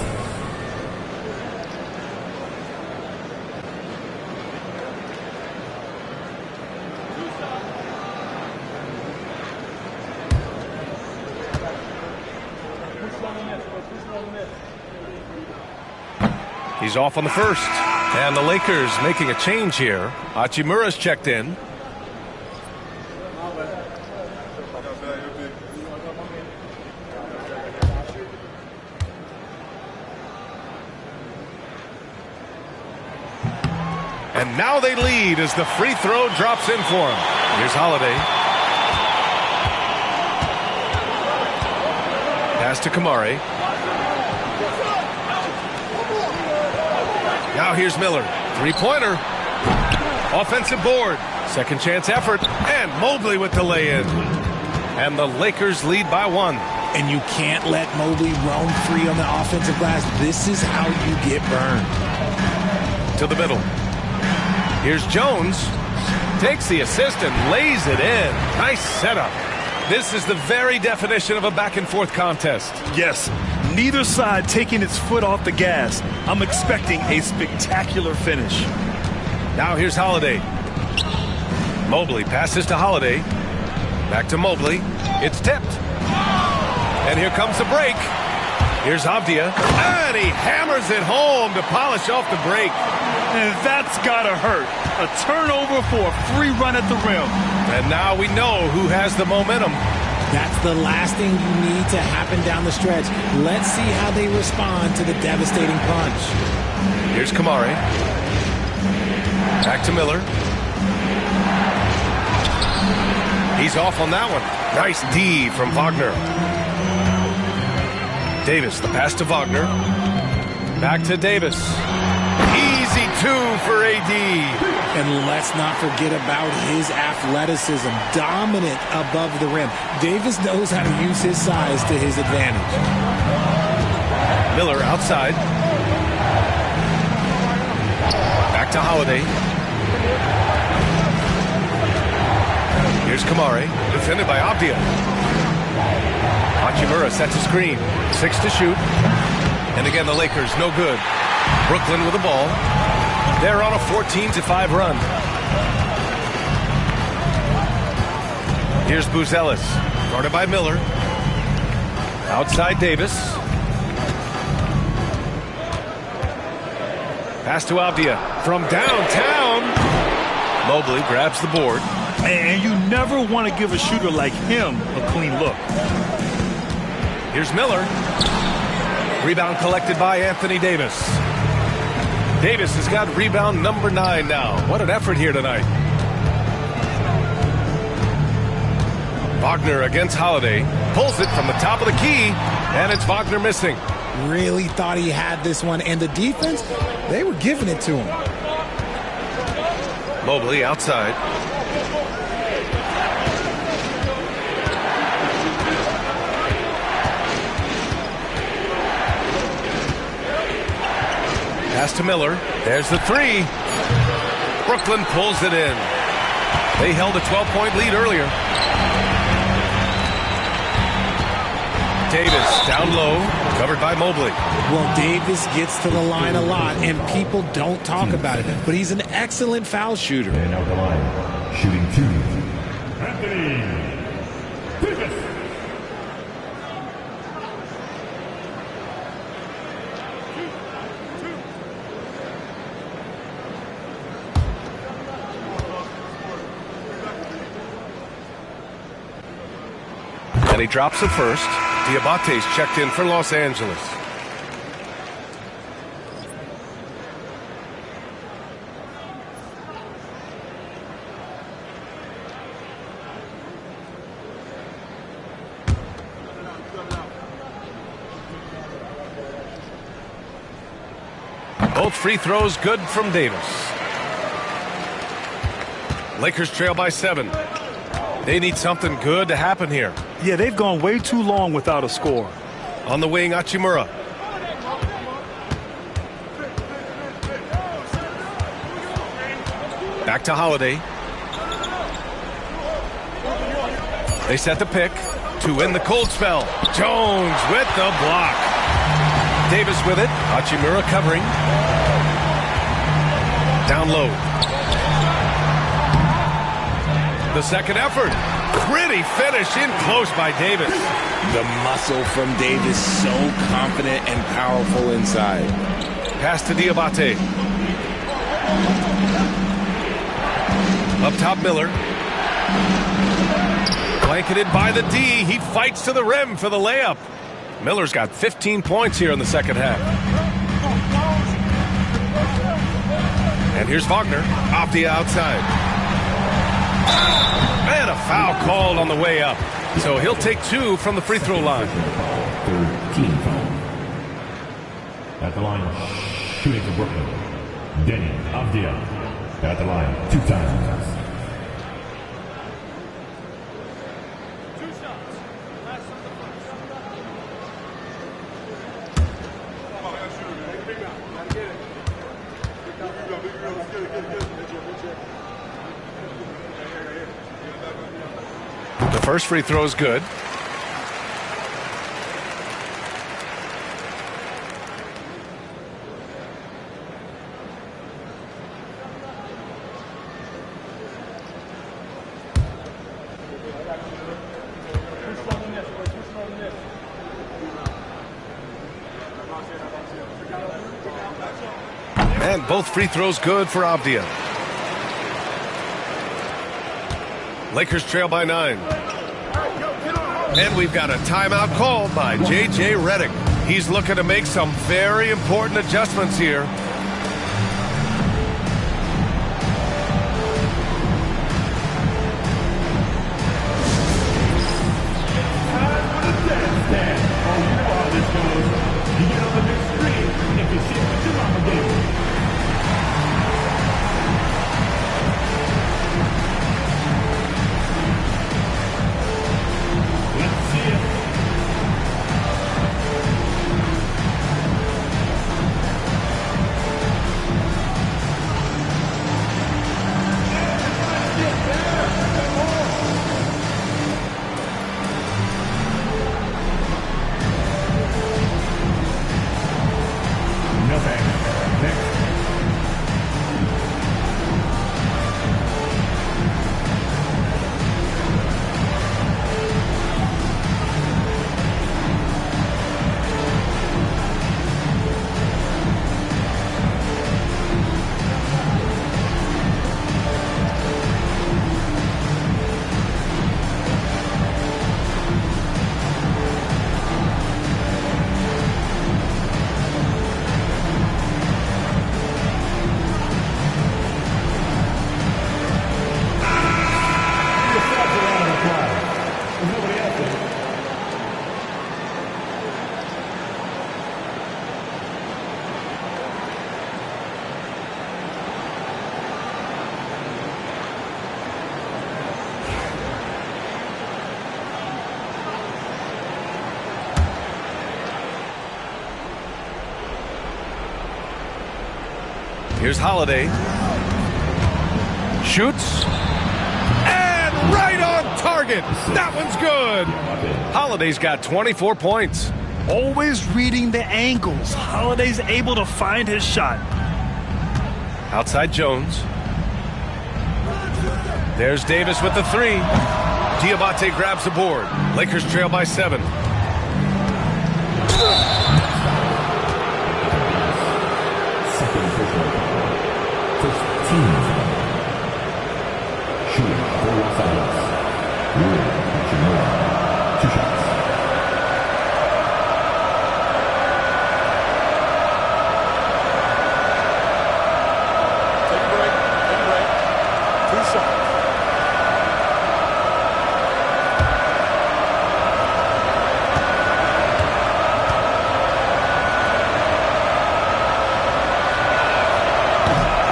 He's off on the first. And the Lakers making a change here. Hachimura's checked in. And now they lead as the free throw drops in for him. Here's Holiday. Pass to Kamari. Now here's Miller. Three-pointer. Offensive board. Second chance effort. And Mobley with the lay-in. And the Lakers lead by 1. And you can't let Mobley roam free on the offensive glass. This is how you get burned. To the middle. Here's Jones. Takes the assist and lays it in. Nice setup. This is the very definition of a back-and-forth contest. Yes, neither side taking its foot off the gas. I'm expecting a spectacular finish. Now here's Holiday. Mobley passes to Holiday. Back to Mobley. It's tipped. And here comes the break. Here's Avdia. And he hammers it home to polish off the break. And that's gotta hurt. A turnover for a free run at the rim. And now we know who has the momentum. That's the last thing you need to happen down the stretch. Let's see how they respond to the devastating punch. Here's Kamari. Back to Miller. He's off on that one. Nice D from Wagner. Davis, the pass to Wagner. Back to Davis. Easy 2 for AD. And let's not forget about his athleticism. Dominant above the rim. Davis knows how to use his size to his advantage. Miller outside. Back to Holiday. Here's Kamari. Defended by Avdia. Hachimura sets a screen. 6 to shoot. And again, the Lakers no good. Brooklyn with the ball. They're on a 14-5 run. Here's Buzelis. Guarded by Miller. Outside Davis. Pass to Avdia. From downtown. Mobley grabs the board. And you never want to give a shooter like him a clean look. Here's Miller. Rebound collected by Anthony Davis. Davis has got rebound number 9 now. What an effort here tonight. Wagner against Holiday. Pulls it from the top of the key. And it's Wagner missing. Really thought he had this one. And the defense, they were giving it to him. Mobley outside. Pass to Miller. There's the 3. Brooklyn pulls it in. They held a 12-point lead earlier. Davis down low, covered by Mobley. Well, Davis gets to the line a lot, and people don't talk about it. But he's an excellent foul shooter. And out the line, shooting 2. Anthony Davis. And he drops it first. Diabate's checked in for Los Angeles. Both free throws good from Davis. Lakers trail by 7. They need something good to happen here. Yeah, they've gone way too long without a score. On the wing, Hachimura. Back to Holiday. They set the pick to win the cold spell. Jones with the block. Davis with it. Hachimura covering. Down low. The second effort. Pretty finish in close by Davis. The muscle from Davis, so confident and powerful inside. Pass to Diabate. Up top, Miller. Blanketed by the D. He fights to the rim for the layup. Miller's got 15 points here in the second half. And here's Wagner off the outside. And a foul called on the way up. So he'll take 2 from the free throw line. 13 foul. At the line, shooting for Brooklyn. Denny Avdia. At the line, 2 times. The first free throw is good. And both free throws good for Avdia. Lakers trail by 9. And we've got a timeout called by J.J. Redick. He's looking to make some very important adjustments here. Here's Holiday. Shoots. And right on target. That one's good. Holiday's got 24 points. Always reading the angles. Holiday's able to find his shot. Outside Jones. There's Davis with the 3. Diabate grabs the board. Lakers trail by 7.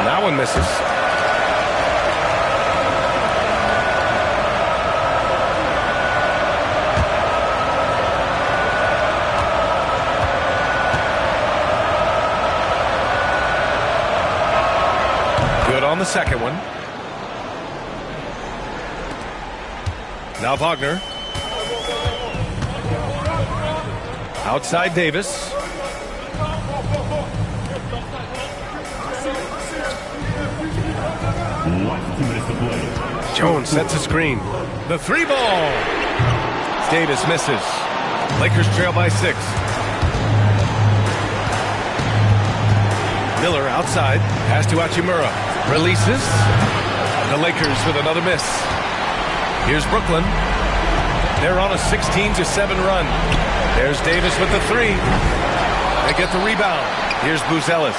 That one misses. Good on the second one. Now Wagner. Outside Davis. Jones sets a screen. The 3 ball. Davis misses. Lakers trail by 6. Miller outside. Pass to Hachimura. Releases. The Lakers with another miss. Here's Brooklyn. They're on a 16-7 run. There's Davis with the 3. They get the rebound. Here's Buzelis.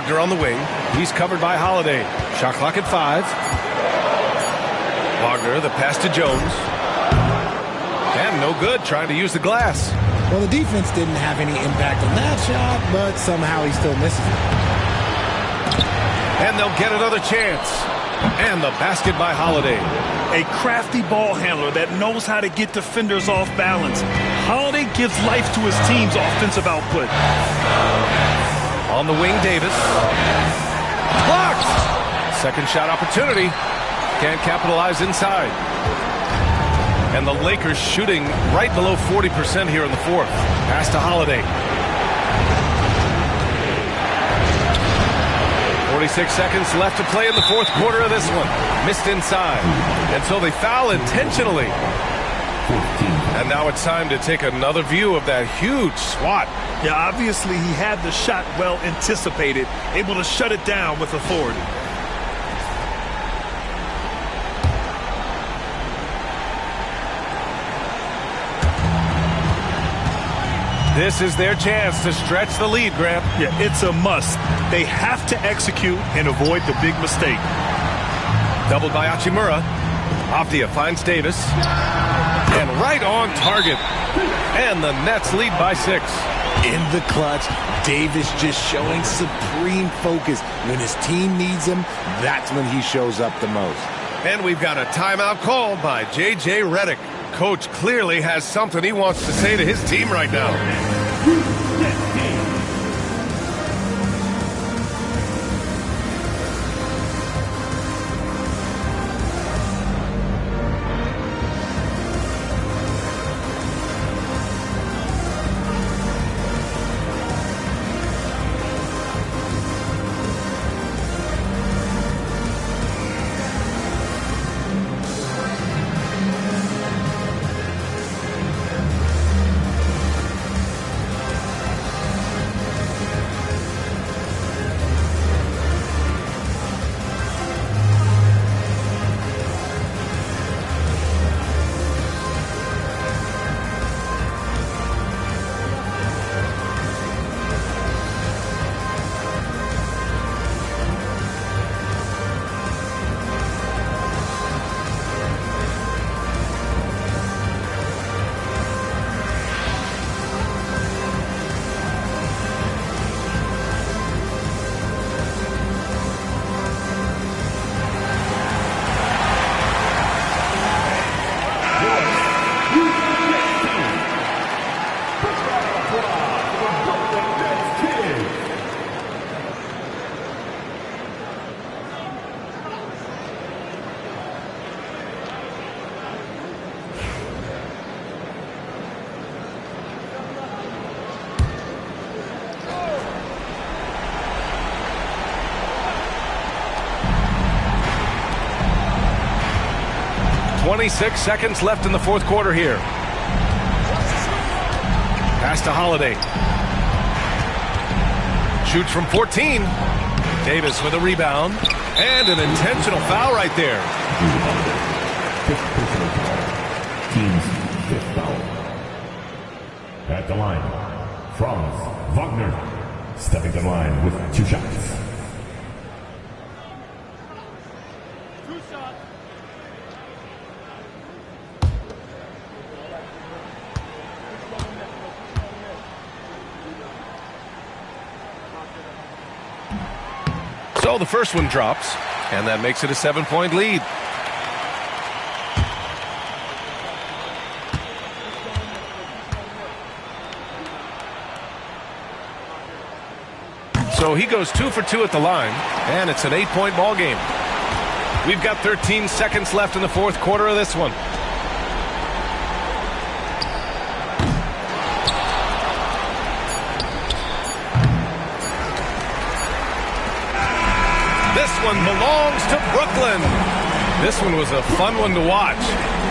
Wagner on the wing. He's covered by Holiday. Shot clock at 5. Wagner, the pass to Jones. And no good, trying to use the glass. Well, the defense didn't have any impact on that shot, but somehow he still misses it. And they'll get another chance. And the basket by Holiday. A crafty ball handler that knows how to get defenders off balance. Holiday gives life to his team's offensive output. On the wing, Davis. Blocked! Second shot opportunity. Can't capitalize inside. And the Lakers shooting right below 40% here in the fourth. Pass to Holiday. 46 seconds left to play in the fourth quarter of this one. Missed inside. And so they foul intentionally. And now it's time to take another view of that huge swat. Yeah, obviously he had the shot well anticipated, able to shut it down with authority. This is their chance to stretch the lead, Grant. Yeah, it's a must. They have to execute and avoid the big mistake. Doubled by Hachimura. Avdia finds Davis. And right on target. And the Nets lead by 6. In the clutch, Davis just showing supreme focus. When his team needs him, that's when he shows up the most. And we've got a timeout called by J.J. Redick. Coach clearly has something he wants to say to his team right now. .26 seconds left in the fourth quarter here. Pass to Holiday. Shoots from 14. Davis with a rebound. And an intentional foul right there. Team's fifth foul. At the line, Franz Wagner stepping to the line with 2 shots. So the first one drops, and that makes it a 7-point lead. So he goes 2 for 2 at the line, and it's an 8-point ball game. We've got 13 seconds left in the fourth quarter of this one. This one belongs to Brooklyn. This one was a fun one to watch.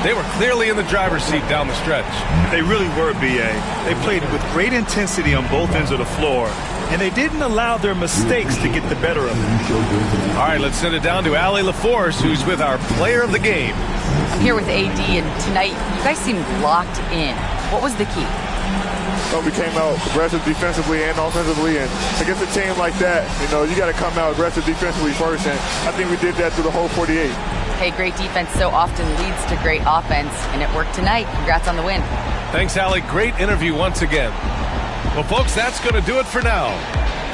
They were clearly in the driver's seat down the stretch. They really were, B.A. They played with great intensity on both ends of the floor, and they didn't allow their mistakes to get the better of them. All right, let's send it down to Allie LaForce, who's with our player of the game. I'm here with AD, and tonight you guys seemed locked in. What was the key? We came out aggressive defensively and offensively, and against a team like that, you got to come out aggressive defensively first, and I think we did that through the whole 48. Hey, great defense so often leads to great offense, and it worked tonight. Congrats on the win. Thanks, Allie. Great interview once again. Well, folks, that's going to do it for now.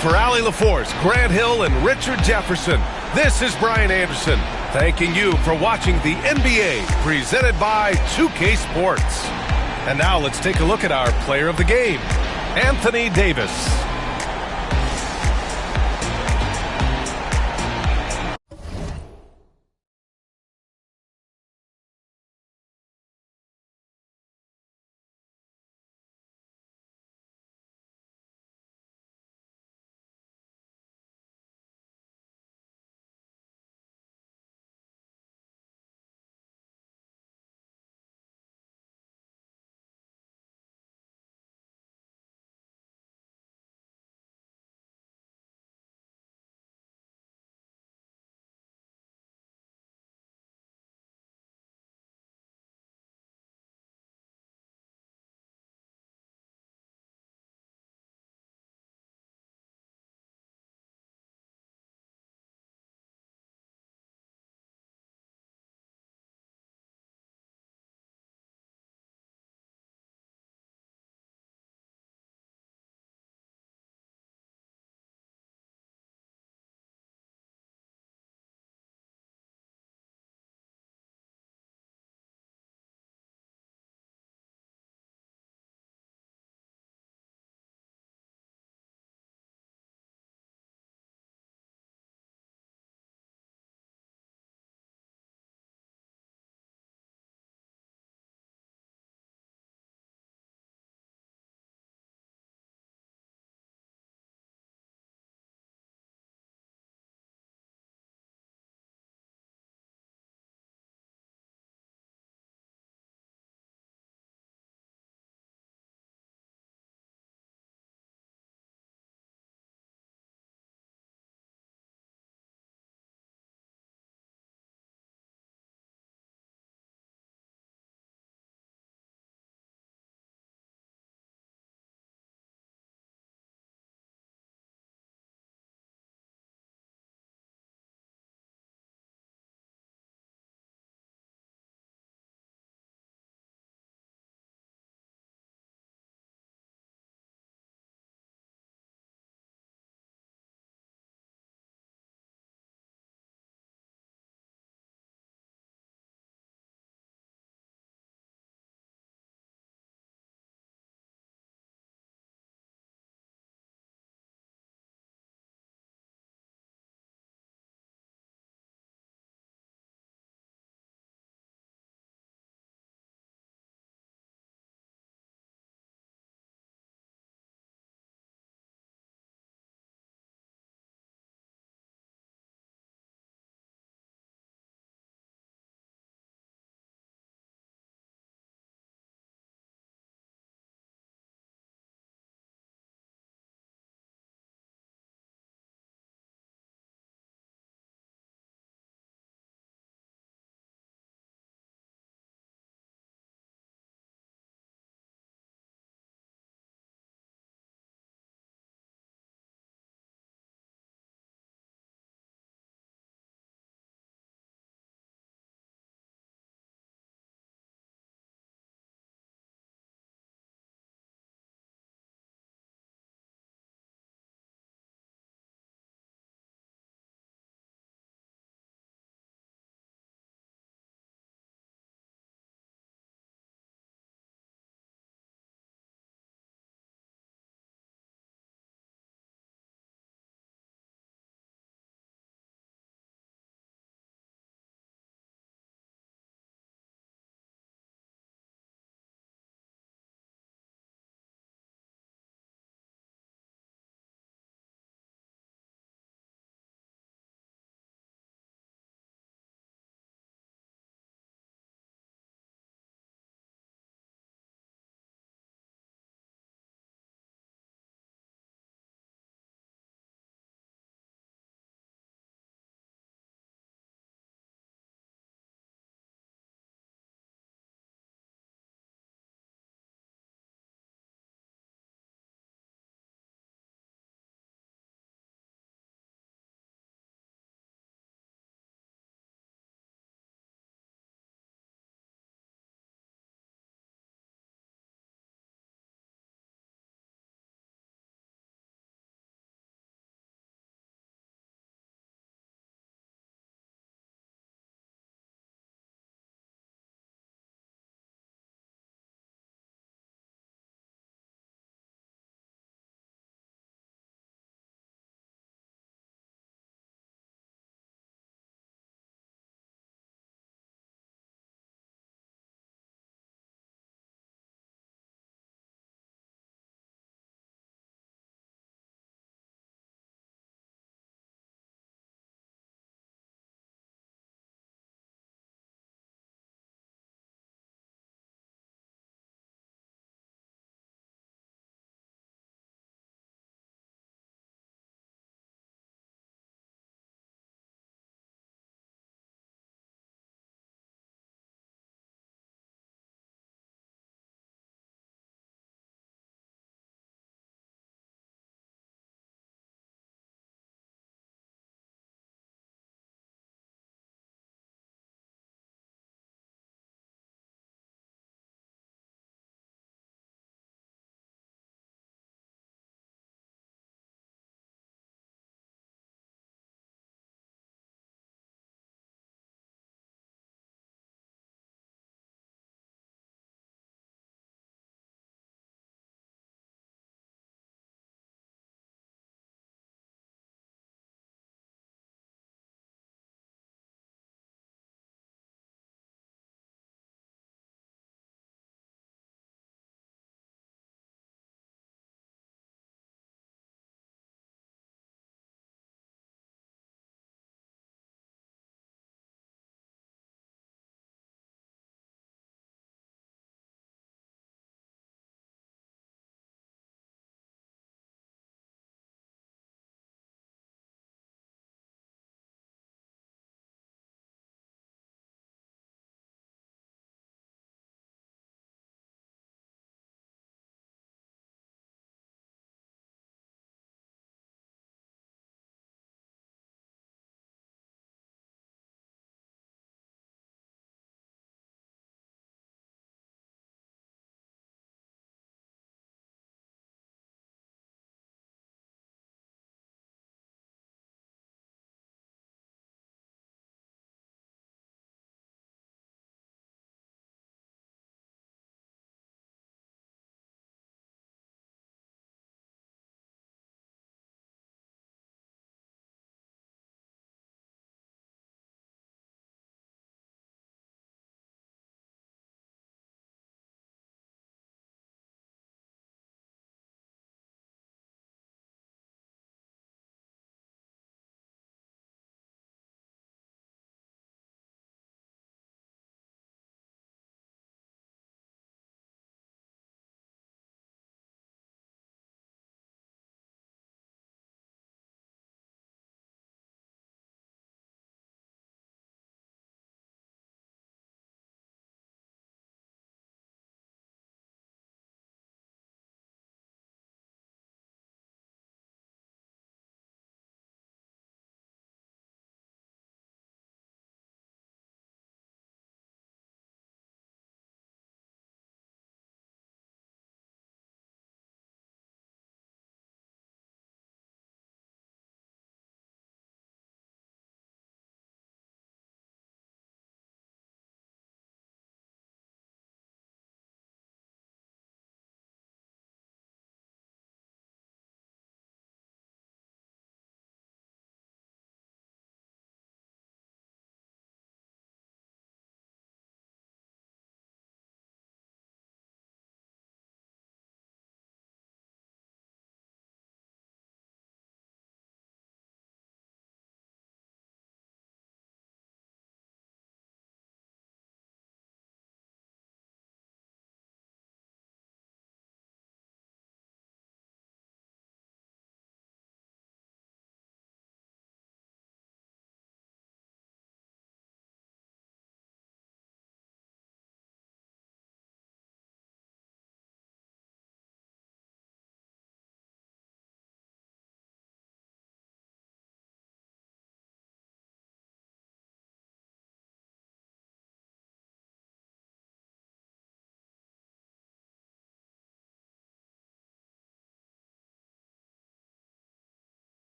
For Allie LaForce, Grant Hill, and Richard Jefferson, this is Brian Anderson, thanking you for watching the NBA presented by 2K Sports. And now let's take a look at our player of the game, Anthony Davis.